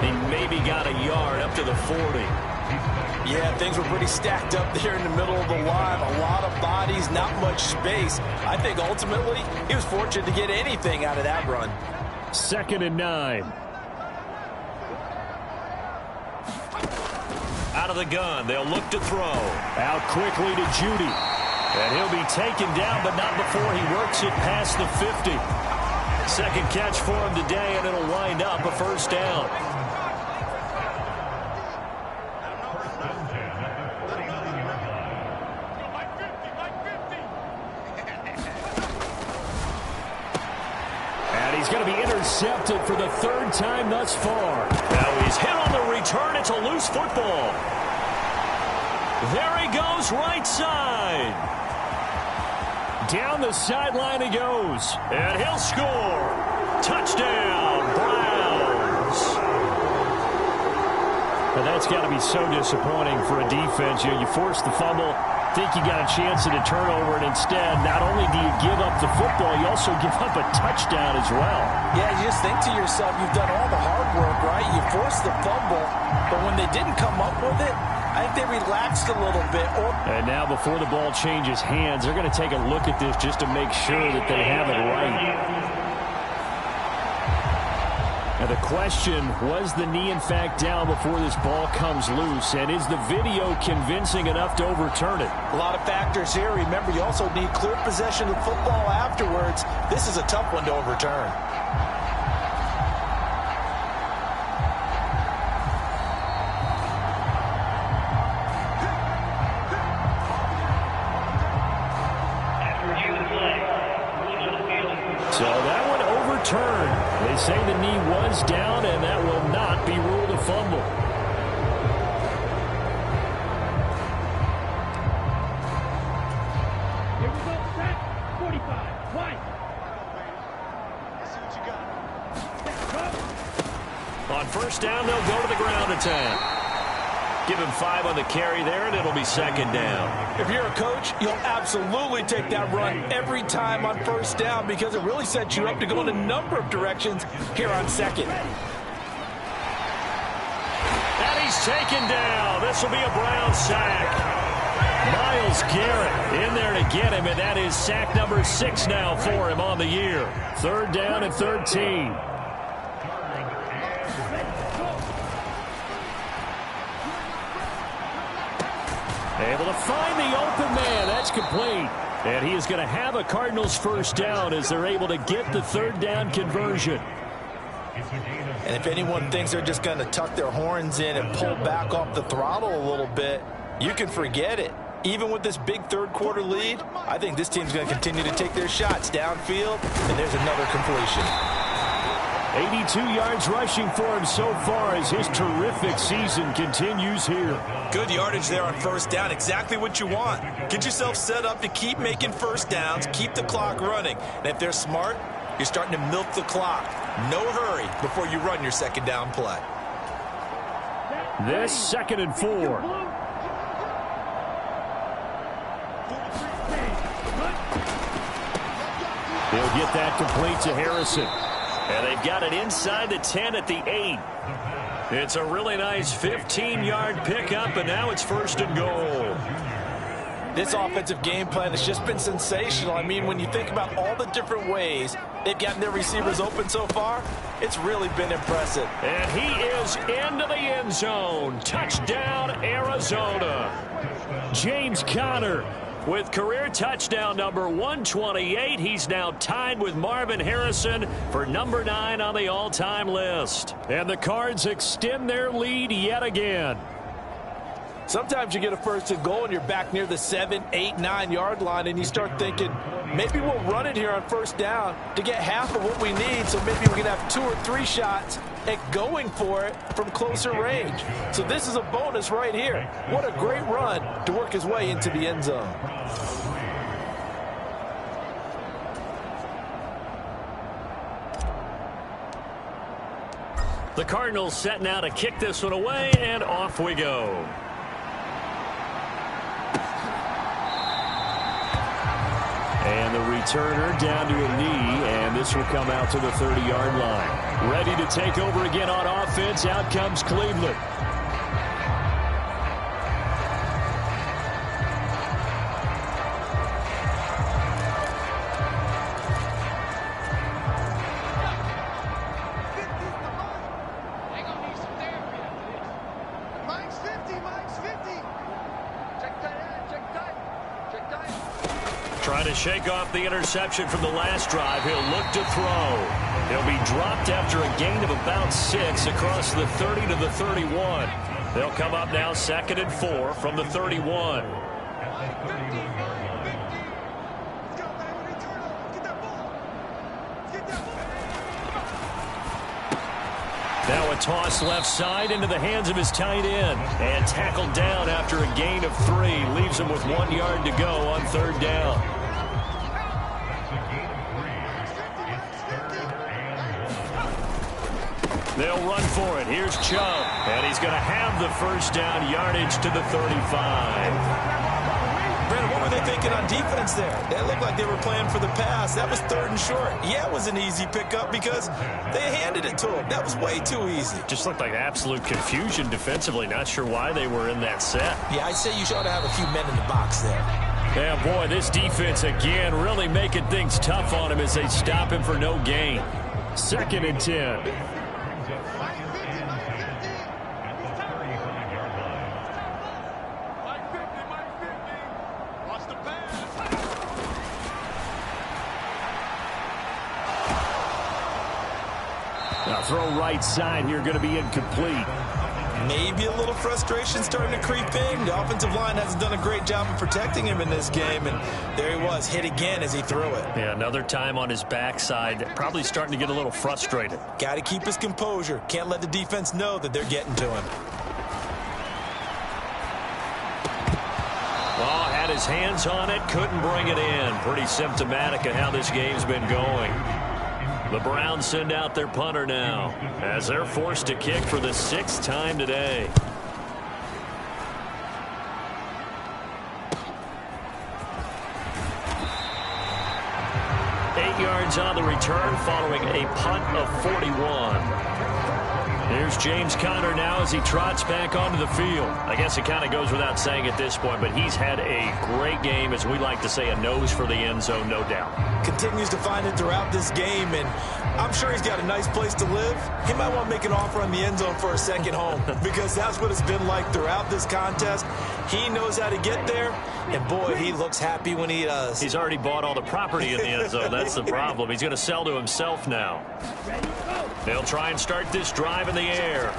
He maybe got a yard up to the 40. Yeah, things were pretty stacked up there in the middle of the line. A lot of bodies, not much space. I think ultimately he was fortunate to get anything out of that run. 2nd and 9. Out of the gun, they'll look to throw. Out quickly to Judy. And he'll be taken down, but not before he works it past the 50. Second catch for him today, and it'll wind up a first down. He's going to be intercepted for the 3rd time thus far. Now he's hit on the return. It's a loose football. There he goes, right side. Down the sideline he goes. And he'll score. Touchdown, Browns. And that's got to be so disappointing for a defense. You force the fumble. Think you got a chance at a turnover, and instead, not only do you give up the football, you also give up a touchdown as well. Yeah, you just think to yourself, you've done all the hard work, right? You forced the fumble, but when they didn't come up with it, I think they relaxed a little bit. And now before the ball changes hands, they're going to take a look at this just to make sure that they have it right. Now the question, was the knee in fact down before this ball comes loose? And is the video convincing enough to overturn it? A lot of factors here. Remember, you also need clear possession of football afterwards. This is a tough one to overturn. So that one overturned. They say the knee was down, and that will not be ruled a fumble. Here we go, set, 45, wide. Let's see what you got. On first down, they'll go to the ground attack. Give him 5 on the carry there, and it'll be 2nd down. If you're a coach, you'll absolutely take that run every time on first down because it really sets you up to go in a number of directions here on 2nd. And he's taken down. This will be a Brown sack. Myles Garrett in there to get him, and that is sack number 6 now for him on the year. 3rd down and 13. Able to find the open man. That's complete. And he is going to have a Cardinals first down as they're able to get the 3rd down conversion. And if anyone thinks they're just going to tuck their horns in and pull back off the throttle a little bit, you can forget it. Even with this big 3rd quarter lead, I think this team's going to continue to take their shots downfield, and there's another completion. 82 yards rushing for him so far as his terrific season continues here. Good yardage there on first down. Exactly what you want. Get yourself set up to keep making first downs, keep the clock running. And if they're smart, you're starting to milk the clock. No hurry before you run your 2nd down play. This 2nd and 4. They'll get that complete to Harrison. And they've got it inside the 10 at the 8. It's a really nice 15-yard pickup, and now it's 1st and goal. This offensive game plan has just been sensational. I mean, when you think about all the different ways they've gotten their receivers open so far, it's really been impressive. And he is into the end zone. Touchdown, Arizona. James Conner with career touchdown number 128. He's now tied with Marvin Harrison for number 9 on the all-time list. And the Cards extend their lead yet again. Sometimes you get a 1st and goal and you're back near the 7, 8, 9-yard line, and you start thinking, maybe we'll run it here on 1st down to get half of what we need, so maybe we can have 2 or 3 shots at going for it from closer range. So this is a bonus right here. What a great run to work his way into the end zone. The Cardinals set now to kick this one away, and off we go. And the returner down to a knee, and this will come out to the 30-yard line. Ready to take over again on offense. Out comes Cleveland. Trying to shake off the interception from the last drive. He'll look to throw. He'll be dropped after a gain of about 6 across the 30 to the 31. They'll come up now 2nd and 4 from the 31. Now a toss left side into the hands of his tight end. And tackled down after a gain of 3. Leaves him with 1 yard to go on 3rd down. They'll run for it. Here's Chubb. And he's going to have the 1st down yardage to the 35. Brandon, what were they thinking on defense there? It looked like they were playing for the pass. That was 3rd and short. Yeah, it was an easy pickup because they handed it to him. That was way too easy. Just looked like absolute confusion defensively. Not sure why they were in that set. Yeah, I'd say you should have a few men in the box there. Yeah, boy, this defense again really making things tough on him as they stop him for no gain. 2nd and 10. Now throw right side here, going to be incomplete. Maybe a little frustration starting to creep in. The offensive line hasn't done a great job of protecting him in this game, and there he was, hit again as he threw it. Yeah, another time on his backside, probably starting to get a little frustrated. Got to keep his composure. Can't let the defense know that they're getting to him. Oh, had his hands on it, couldn't bring it in. Pretty symptomatic of how this game's been going. The Browns send out their punter now as they're forced to kick for the 6th time today. Eight yards on the return following a punt of 41. Here's James Conner now as he trots back onto the field. I guess it kind of goes without saying at this point, but he's had a great game, as we like to say, a nose for the end zone, no doubt. Continues to find it throughout this game, and I'm sure he's got a nice place to live. He might want to make an offer on the end zone for a second home because that's what it's been like throughout this contest. He knows how to get there, and boy, he looks happy when he does. He's already bought all the property in the end zone. That's the problem. He's going to sell to himself now. They'll try and start this drive in the air.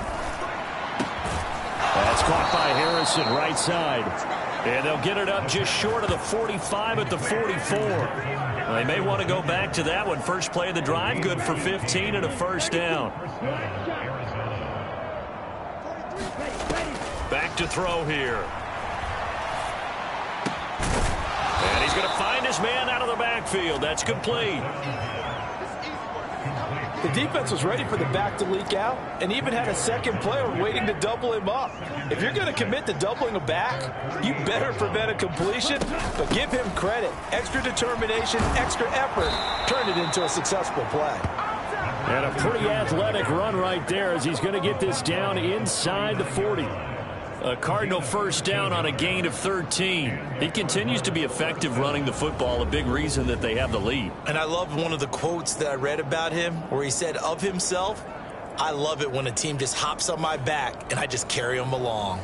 That's caught by Harrison, right side. And they'll get it up just short of the 45 at the 44. Well, they may want to go back to that one. First play of the drive, good for 15 and a 1st down. Back to throw here. And he's going to find his man out of the backfield. That's complete. The defense was ready for the back to leak out and even had a second player waiting to double him up. If you're going to commit to doubling a back, you better prevent a completion, but give him credit. Extra determination, extra effort, turned it into a successful play. And a pretty athletic run right there as he's going to get this down inside the 40. A Cardinal first down on a gain of 13. He continues to be effective running the football, a big reason that they have the lead. And I love one of the quotes that I read about him where he said of himself, "I love it when a team just hops on my back and I just carry them along."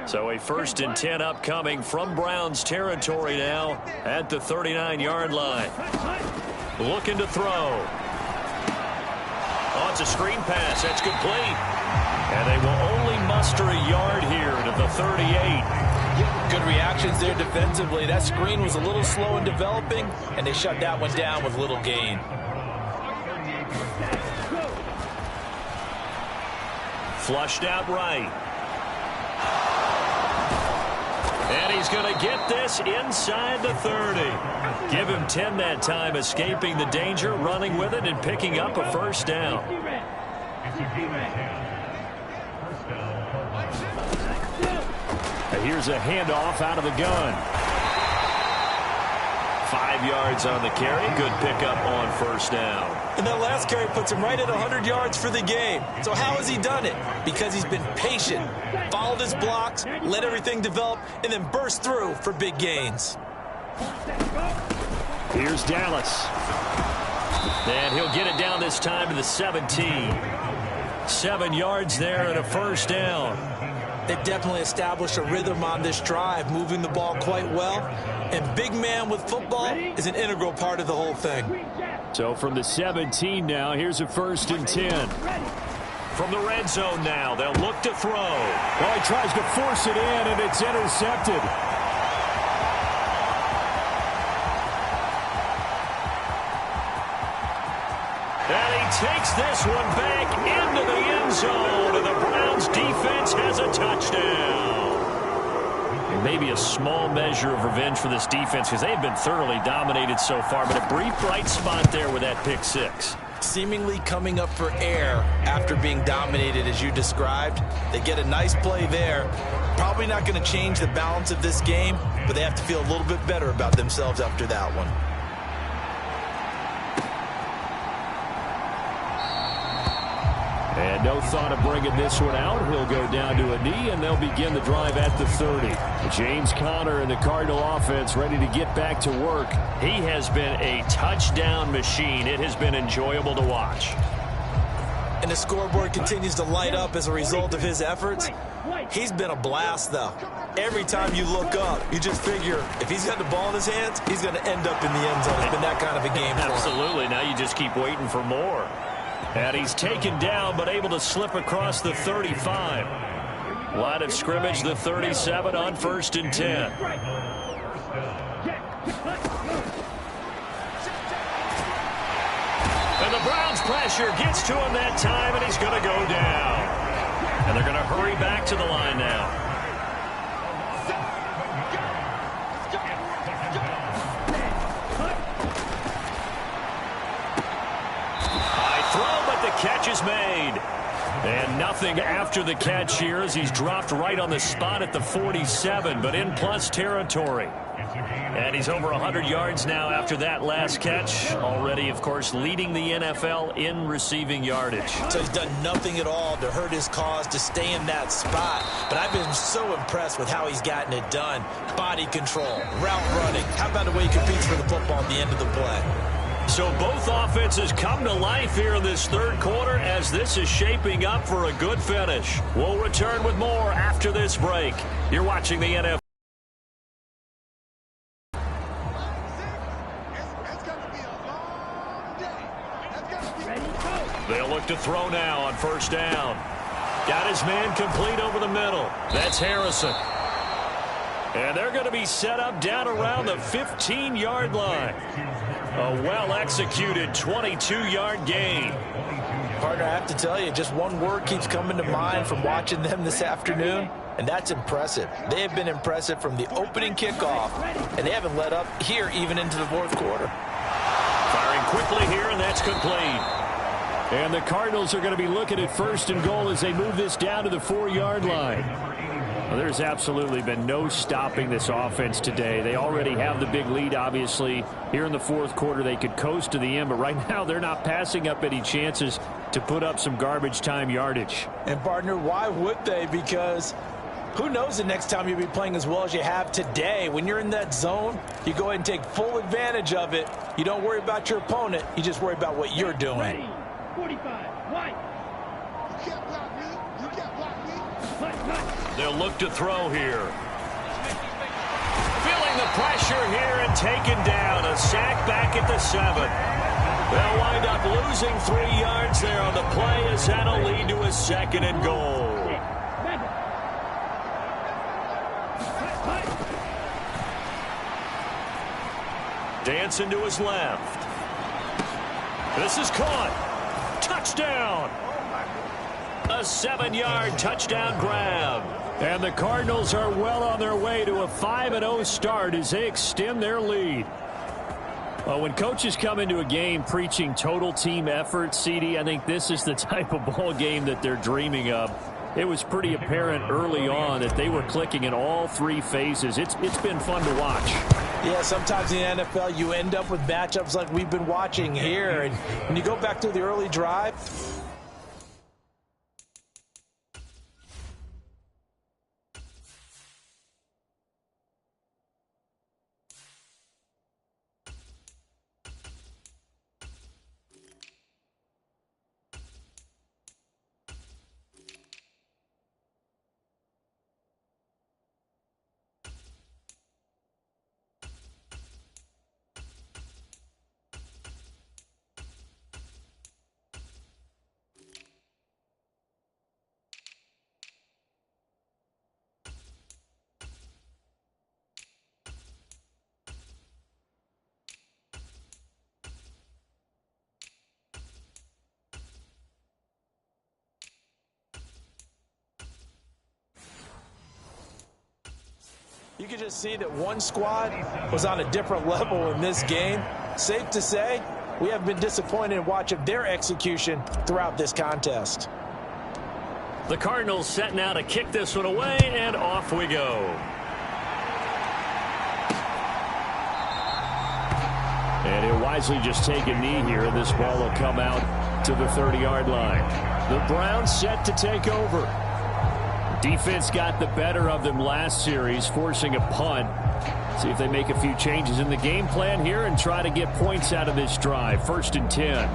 So a 1st and 10 upcoming from Browns territory now at the 39-yard line. Looking to throw. Oh, it's a screen pass. That's complete. And they will only muster a yard here to the 38. Good reactions there defensively. That screen was a little slow in developing, and they shut that one down with little gain. Flushed out right. And he's going to get this inside the 30. Give him 10 that time, escaping the danger, running with it, and picking up a first down. Here's a handoff out of the gun. 5 yards on the carry. Good pickup on first down. And that last carry puts him right at 100 yards for the game. So how has he done it? Because he's been patient, followed his blocks, let everything develop, and then burst through for big gains. Here's Dallas. And he'll get it down this time to the 17. 7 yards there and a first down. They've definitely established a rhythm on this drive, moving the ball quite well. And big man with football is an integral part of the whole thing. So from the 17 now, here's a 1st and 10. From the red zone now, they'll look to throw. Well, he tries to force it in, and it's intercepted. And he takes this one back into the end zone, and the Browns defense has a touchdown. Maybe a small measure of revenge for this defense because they have been thoroughly dominated so far, but a brief bright spot there with that pick six. Seemingly coming up for air after being dominated as you described. They get a nice play there. Probably not going to change the balance of this game, but they have to feel a little bit better about themselves after that one. And no thought of bringing this one out. He'll go down to a knee, and they'll begin the drive at the 30. James Conner and the Cardinal offense ready to get back to work. He has been a touchdown machine. It has been enjoyable to watch. And the scoreboard continues to light up as a result of his efforts. He's been a blast, though. Every time you look up, you just figure if he's got the ball in his hands, he's going to end up in the end zone. It's been that kind of a game for him. Absolutely. Now you just keep waiting for more. And he's taken down, but able to slip across the 35. Line of scrimmage, the 37 on 1st and 10. And the Browns pressure gets to him that time, and he's going to go down. And they're going to hurry back to the line now. Catch is made. And nothing after the catch here as he's dropped right on the spot at the 47, but in plus territory. And he's over 100 yards now after that last catch. Already, of course, leading the NFL in receiving yardage. So he's done nothing at all to hurt his cause to stay in that spot. But I've been so impressed with how he's gotten it done. Body control, route running. How about the way he competes for the football at the end of the play? So both offenses come to life here in this third quarter as this is shaping up for a good finish. We'll return with more after this break. You're watching the NFL. They'll look to throw now on first down. Got his man complete over the middle. That's Harrison. And they're going to be set up down around the 15-yard line. A well-executed 22-yard gain. Partner, I have to tell you, just one word keeps coming to mind from watching them this afternoon, and that's impressive. They have been impressive from the opening kickoff, and they haven't let up here even into the fourth quarter. Firing quickly here, and that's complete. And the Cardinals are going to be looking at 1st and goal as they move this down to the 4-yard line. Well, there's absolutely been no stopping this offense today. They already have the big lead, obviously. Here in the fourth quarter, they could coast to the end, but right now they're not passing up any chances to put up some garbage time yardage. And, partner, why would they? Because who knows the next time you'll be playing as well as you have today. When you're in that zone, you go ahead and take full advantage of it. You don't worry about your opponent. You just worry about what you're doing. Ready. 45. White. They'll look to throw here. Feeling the pressure here and taken down. A sack back at the 7. They'll wind up losing 3 yards there on the play as that'll lead to a 2nd and goal. Dancing to his left. This is caught. Touchdown. A 7-yard touchdown grab. And the Cardinals are well on their way to a 5-0 start as they extend their lead. Well, when coaches come into a game preaching total team effort, CD, I think this is the type of ball game that they're dreaming of. It was pretty apparent early on that they were clicking in all 3 phases. It's been fun to watch. Yeah, sometimes in the NFL you end up with matchups like we've been watching here. And when you go back to the early drive, you could just see that one squad was on a different level in this game. Safe to say, we have been disappointed in watching their execution throughout this contest. The Cardinals set now to kick this one away, and off we go. And he'll wisely just take a knee here, and this ball will come out to the 30-yard line. The Browns set to take over. Defense got the better of them last series, forcing a punt. See if they make a few changes in the game plan here and try to get points out of this drive. 1st and 10.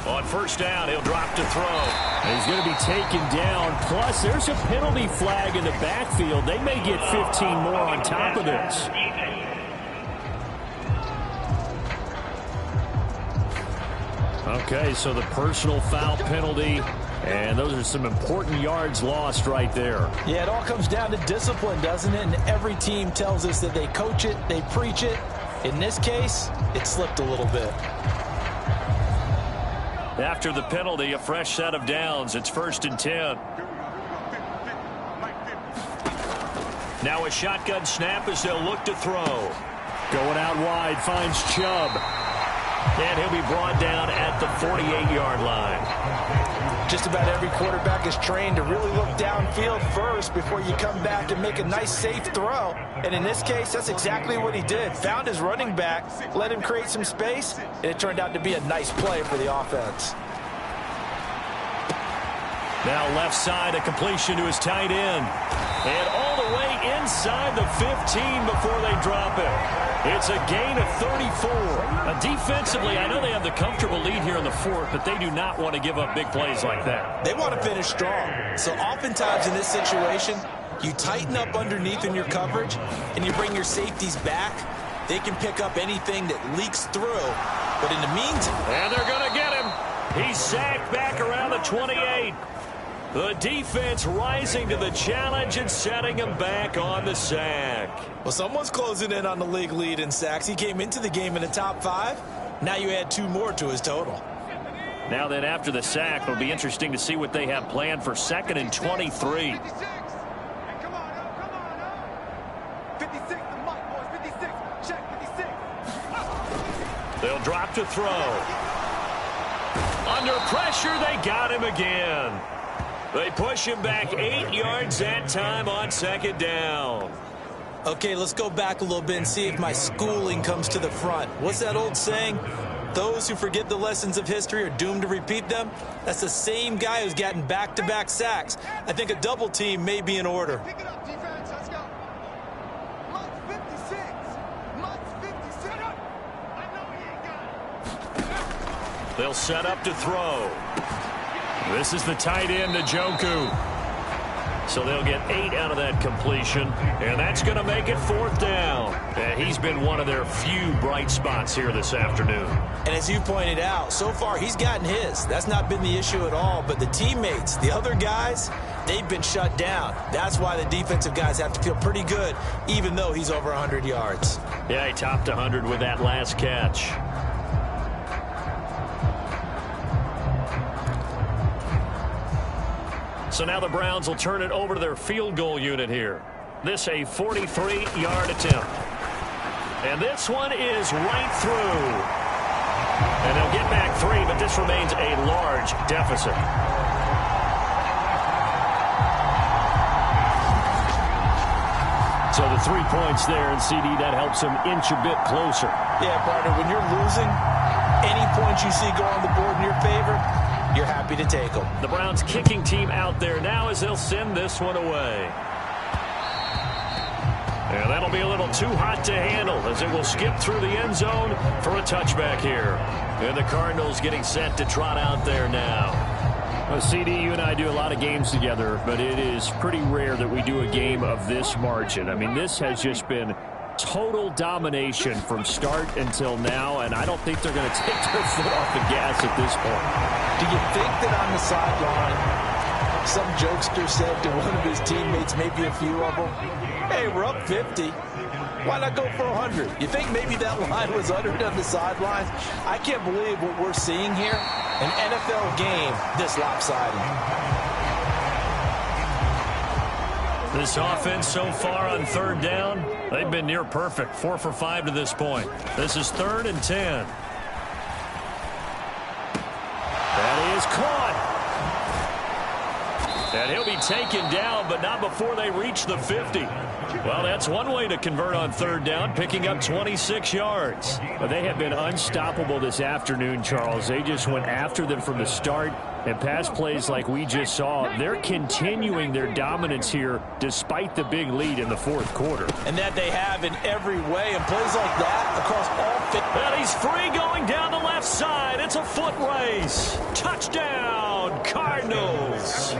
On 1st down, he'll drop to throw. And he's going to be taken down. Plus, there's a penalty flag in the backfield. They may get 15 more on top of this. Okay, so the personal foul penalty, and those are some important yards lost right there. Yeah, it all comes down to discipline, doesn't it? And every team tells us that they coach it, they preach it. In this case, it slipped a little bit. After the penalty, a fresh set of downs. It's 1st and 10. Now a shotgun snap as they'll look to throw. Going out wide, finds Chubb. And he'll be brought down at the 48-yard line. Just about every quarterback is trained to really look downfield first before you come back and make a nice, safe throw. And in this case, that's exactly what he did. Found his running back, let him create some space, and it turned out to be a nice play for the offense. Now left side, a completion to his tight end. And all the way inside the 15 before they drop it. It's a gain of 34. Defensively, I know they have the comfortable lead here in the 4th, but they do not want to give up big plays like that. They want to finish strong. So oftentimes in this situation, you tighten up underneath in your coverage, and you bring your safeties back. They can pick up anything that leaks through. But in the meantime... And they're going to get him. He's sacked back around the 28. The defense rising to the challenge and setting him back on the sack. Well, someone's closing in on the league lead in sacks. He came into the game in the top 5. Now you add 2 more to his total. Now then, after the sack, it'll be interesting to see what they have planned for 2nd and 23. They'll drop to throw. Under pressure, they got him again. They push him back 8 yards that time on second down. Okay, let's go back a little bit and see if my schooling comes to the front. What's that old saying? Those who forget the lessons of history are doomed to repeat them. That's the same guy who's gotten back-to-back sacks. I think a double team may be in order. Pick it up, defense. Let's go. Month 56. Month 56. I know he ain't got it. They'll set up to throw. This is the tight end, Njoku. So they'll get 8 out of that completion, and that's going to make it 4th down. And he's been one of their few bright spots here this afternoon. And as you pointed out, so far he's gotten his. That's not been the issue at all. But the teammates, the other guys, they've been shut down. That's why the defensive guys have to feel pretty good, even though he's over 100 yards. Yeah, he topped 100 with that last catch. So now the Browns will turn it over to their field goal unit here. This a 43-yard attempt. And this one is right through. And they'll get back 3, but this remains a large deficit. So the 3 points there, and CD, that helps them inch a bit closer. Yeah, partner, when you're losing, any points you see go on the board in your favor, you're happy to take them. The Browns kicking team out there now as they'll send this one away. And that'll be a little too hot to handle as it will skip through the end zone for a touchback here. And the Cardinals getting set to trot out there now. Well, CD, you and I do a lot of games together, but it is pretty rare that we do a game of this margin. I mean, this has just been total domination from start until now, and I don't think they're going to take their foot off the gas at this point. Do you think that on the sideline, some jokester said to one of his teammates, maybe a few of them, hey, we're up 50. Why not go for 100? You think maybe that line was uttered on the sidelines? I can't believe what we're seeing here. An NFL game this lopsided. This offense so far on 3rd down, they've been near perfect. 4 for 5 to this point. This is 3rd and 10. That is caught. And he'll be taken down, but not before they reach the 50. Well, that's one way to convert on 3rd down, picking up 26 yards. But they have been unstoppable this afternoon, Charles. They just went after them from the start. And pass plays like we just saw, they're continuing their dominance here despite the big lead in the 4th quarter. And that they have in every way. And plays like that across all 50. And he's free going down the left side. It's a foot race. Touchdown, Cardinals.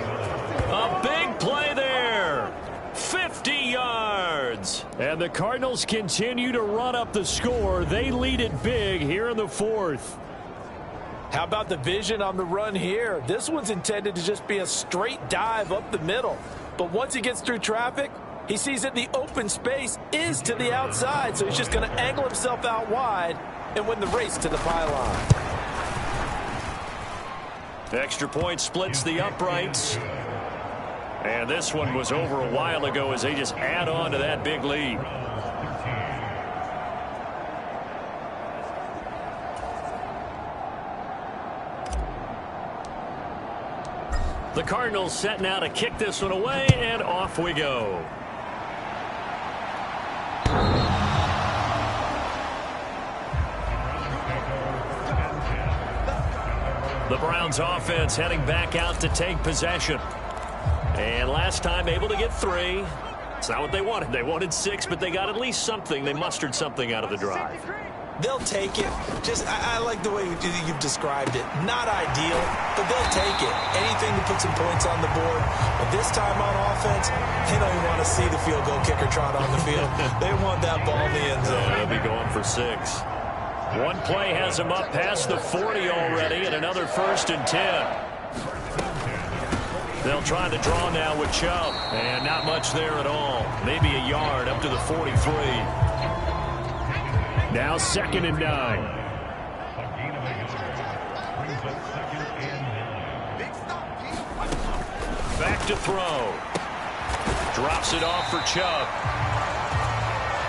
A big play there. 50 yards. And the Cardinals continue to run up the score. They lead it big here in the 4th. How about the vision on the run here? This one's intended to just be a straight dive up the middle. But once he gets through traffic, he sees that the open space is to the outside. So he's just going to angle himself out wide and win the race to the pylon. Extra point splits the uprights. And this one was over a while ago as they just add on to that big lead. The Cardinals set now to kick this one away, and off we go. The Browns offense heading back out to take possession. And last time able to get 3. It's not what they wanted. They wanted 6, but they got at least something. They mustered something out of the drive. They'll take it. I like the way you've described it. Not ideal, but they'll take it. Anything to put some points on the board. But this time on offense, they don't even want to see the field goal kicker trot on the field. They want that ball in the end zone. They'll be going for 6. One play has them up past the 40 already, and another 1st and 10. They'll try to draw now with Chubb, and not much there at all. Maybe a yard up to the 43. Now 2nd and 9. Back to throw. Drops it off for Chubb.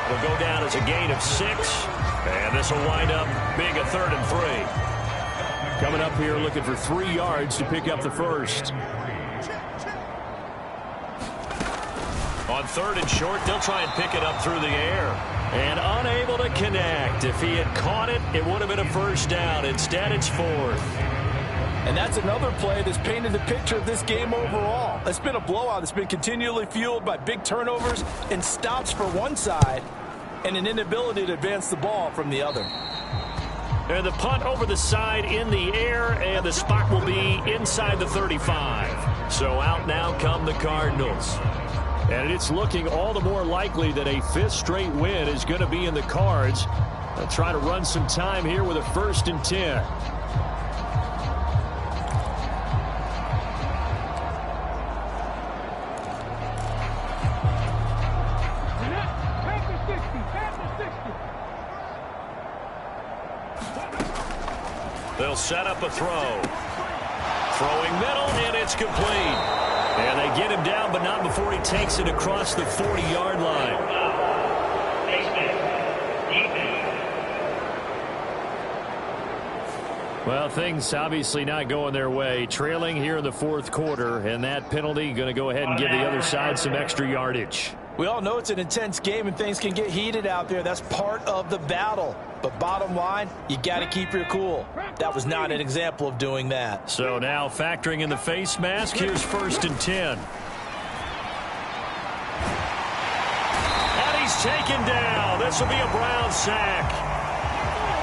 It'll go down as a gain of 6. And this will wind up being a 3rd and 3. Coming up here looking for 3 yards to pick up the first. On 3rd and short, they'll try and pick it up through the air. And unable to connect. If he had caught it, it would have been a first down. Instead, it's 4th. And that's another play that's painted the picture of this game overall. It's been a blowout. It's been continually fueled by big turnovers and stops for one side and an inability to advance the ball from the other. And the punt over the side in the air, and the spot will be inside the 35. So out now come the Cardinals. And it's looking all the more likely that a 5th straight win is going to be in the cards. They'll try to run some time here with a 1st and 10. They'll set up a throw. Throwing middle, and it's complete. And they get him down, but not before he takes it across the 40-yard line. Well, things obviously not going their way. Trailing here in the 4th quarter, and that penalty going to go ahead and give the other side some extra yardage. We all know it's an intense game and things can get heated out there. That's part of the battle. But bottom line, you got to keep your cool. That was not an example of doing that. So now factoring in the face mask, here's 1st and 10. And he's taken down. This will be a Brown sack.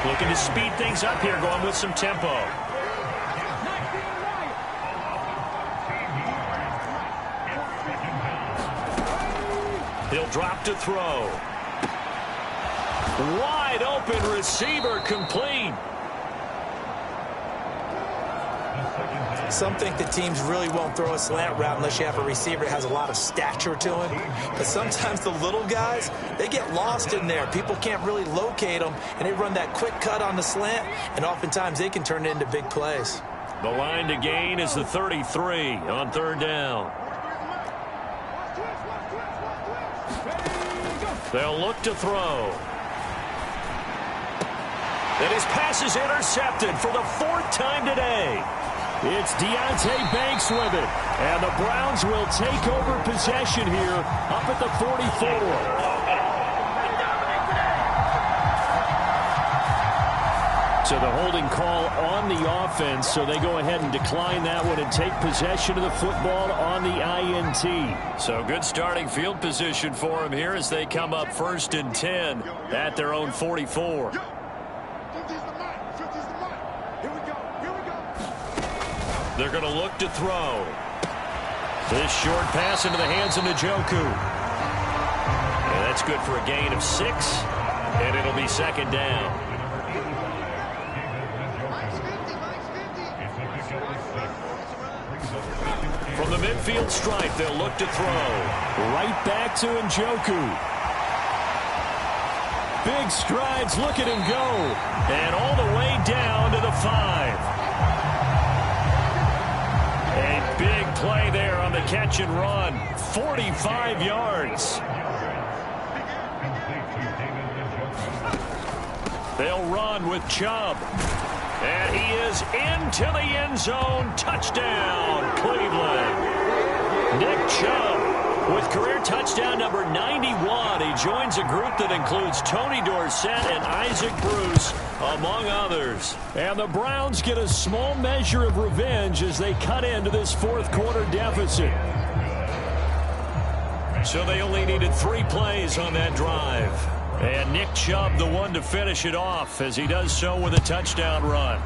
Looking to speed things up here, going with some tempo. He'll drop to throw. Wide open receiver, complete. Some think the teams really won't throw a slant route unless you have a receiver that has a lot of stature to him. But sometimes the little guys, they get lost in there. People can't really locate them, and they run that quick cut on the slant, and oftentimes they can turn it into big plays. The line to gain is the 33 on 3rd down. They'll look to throw. And his pass is intercepted for the 4th time today. It's Deontay Banks with it. And the Browns will take over possession here up at the 44. So the holding call on the offense, so they go ahead and decline that one and take possession of the football on the INT. So good starting field position for them here as they come up 1st and 10 at their own 44. They're going to look to throw. This short pass into the hands of Njoku. And that's good for a gain of 6, and it'll be 2nd down. From the midfield stripe, they'll look to throw. Right back to Njoku. Big strides, look at him go. And all the way down to the 5. A big play there on the catch and run. 45 yards. They'll run with Chubb. And he is into the end zone. Touchdown, Cleveland. Nick Chubb with career touchdown number 91. He joins a group that includes Tony Dorsett and Isaac Bruce, among others. And the Browns get a small measure of revenge as they cut into this 4th quarter deficit. So they only needed 3 plays on that drive. And Nick Chubb, the one to finish it off, as he does so with a touchdown run.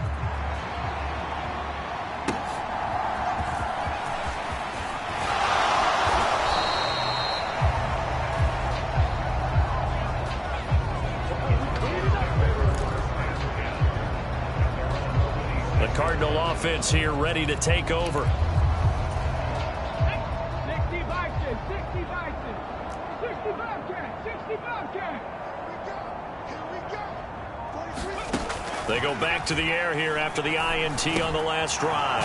The Cardinal offense here ready to take over. 60 Vikings, 60 Vikings, 60 Bobcats, 60 Bobcats. They go back to the air here after the INT on the last drive.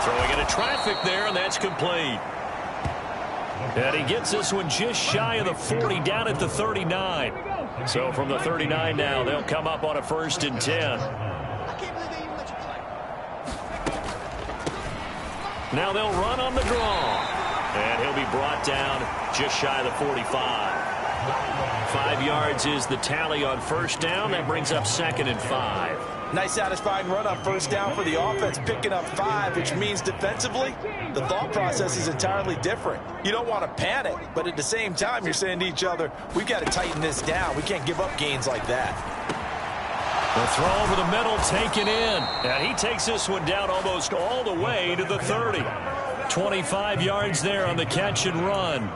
Throwing into traffic there, and that's complete. And he gets this one just shy of the 40, down at the 39. So from the 39 now, they'll come up on a 1st and 10. Now they'll run on the draw. And he'll be brought down just shy of the 45. 5 yards is the tally on 1st down. That brings up 2nd and 5. Nice satisfying run on 1st down for the offense, picking up 5, which means defensively, the thought process is entirely different. You don't want to panic, but at the same time, you're saying to each other, we've got to tighten this down. We can't give up gains like that. The throw over the middle, taken in. And he takes this one down almost all the way to the 30. 25 yards there on the catch and run.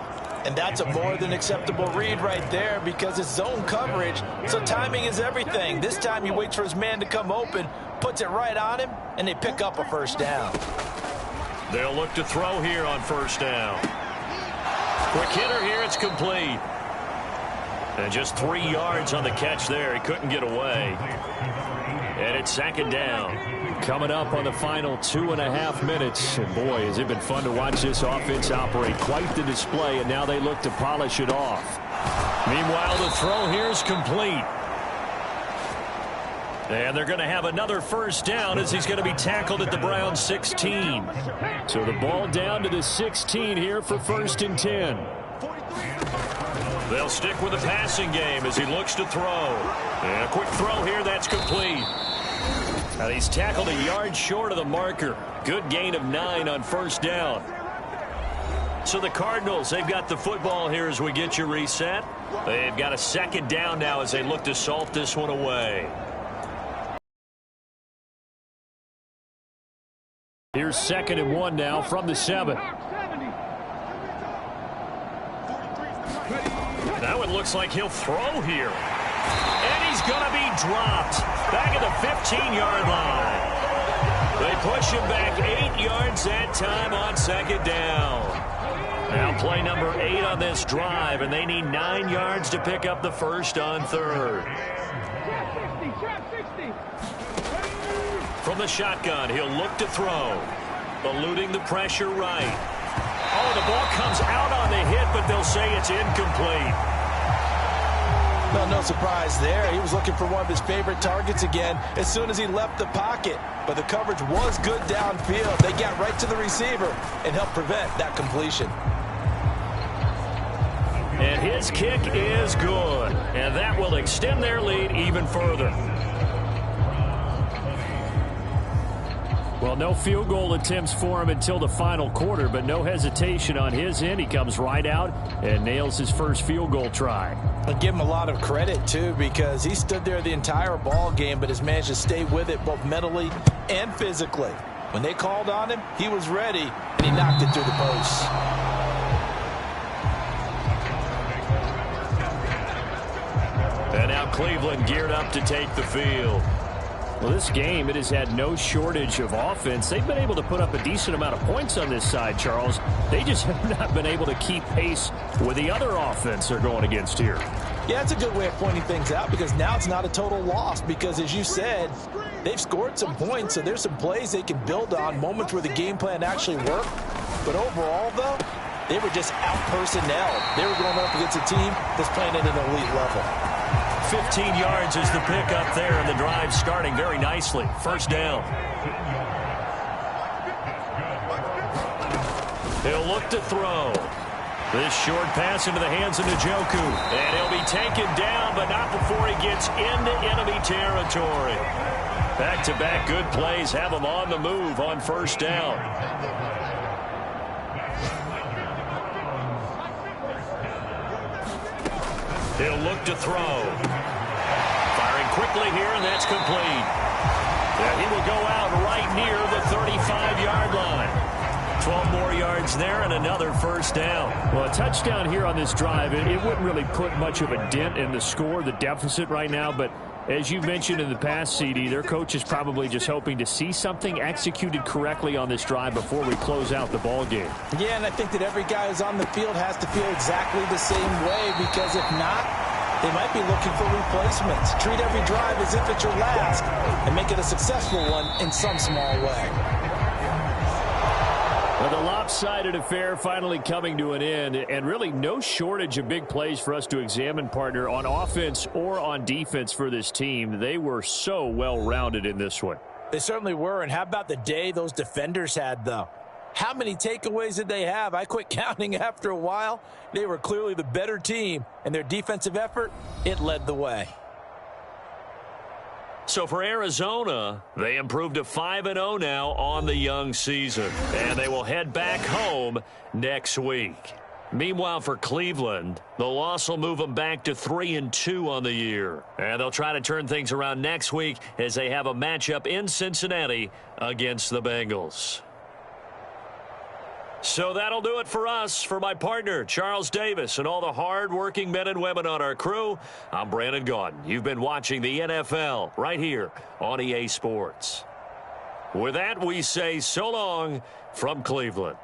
And that's a more than acceptable read right there because it's zone coverage, so timing is everything. This time he waits for his man to come open, puts it right on him, and they pick up a 1st down. They'll look to throw here on 1st down. Quick hitter here, it's complete. And just 3 yards on the catch there. He couldn't get away. And it's 2nd down. Coming up on the final 2.5 minutes. And boy, has it been fun to watch this offense operate. Quite the display, and now they look to polish it off. Meanwhile, the throw here is complete. And they're going to have another 1st down as he's going to be tackled at the Browns 16. So the ball down to the 16 here for 1st and 10. They'll stick with the passing game as he looks to throw. And a quick throw here, that's complete. And he's tackled a yard short of the marker. Good gain of 9 on 1st down. So the Cardinals, they've got the football here as we get you reset. They've got a 2nd down now as they look to salt this one away. Here's 2nd and 1 now from the 7. Now it looks like he'll throw here. And he's going to be dropped back at the 15-yard line. They push him back 8 yards that time on 2nd down. Now play number 8 on this drive, and they need 9 yards to pick up the 1st on 3rd. From the shotgun, he'll look to throw. Eluding the pressure right. Oh, the ball comes out on the hit, but they'll say it's incomplete. Well, no surprise there. He was looking for one of his favorite targets again as soon as he left the pocket. But the coverage was good downfield. They got right to the receiver and helped prevent that completion. And his kick is good. And that will extend their lead even further. Well, no field goal attempts for him until the final quarter, but no hesitation on his end. He comes right out and nails his first field goal try. I give him a lot of credit, too, because he stood there the entire ball game, but has managed to stay with it both mentally and physically. When they called on him, he was ready, and he knocked it through the posts. And now Cleveland geared up to take the field. Well, this game, it has had no shortage of offense. They've been able to put up a decent amount of points on this side, Charles. They just have not been able to keep pace with the other offense they're going against here. Yeah, it's a good way of pointing things out because now it's not a total loss because, as you said, they've scored some points, so there's some plays they can build on, moments where the game plan actually worked. But overall, though, they were just out-personnel. They were going up against a team that's playing at an elite level. 15 yards is the pickup there, and the drive starting very nicely. 1st down. He'll look to throw. This short pass into the hands of Njoku. And he'll be taken down, but not before he gets into enemy territory. Back-to-back good plays have him on the move on 1st down. He'll look to throw. Firing quickly here, and that's complete. Yeah, he will go out right near the 35-yard line. 12 more yards there and another 1st down. Well, a touchdown here on this drive, it wouldn't really put much of a dent in the score, the deficit right now, but as you mentioned in the past, CD, their coach is probably just hoping to see something executed correctly on this drive before we close out the ball game. Yeah, and I think that every guy who's on the field has to feel exactly the same way because if not, they might be looking for replacements. Treat every drive as if it's your last and make it a successful one in some small way. Well, the lopsided affair finally coming to an end, and really no shortage of big plays for us to examine, partner, on offense or on defense for this team. They were so well-rounded in this one. They certainly were, and how about the day those defenders had, though? How many takeaways did they have? I quit counting after a while. They were clearly the better team, and their defensive effort, it led the way. So for Arizona, they improved to 5-0 now on the young season, and they will head back home next week. Meanwhile, for Cleveland, the loss will move them back to 3-2 on the year. And they'll try to turn things around next week as they have a matchup in Cincinnati against the Bengals. So that'll do it for us. For my partner, Charles Davis, and all the hard-working men and women on our crew, I'm Brandon Gaudin. You've been watching the NFL right here on EA Sports. With that, we say so long from Cleveland.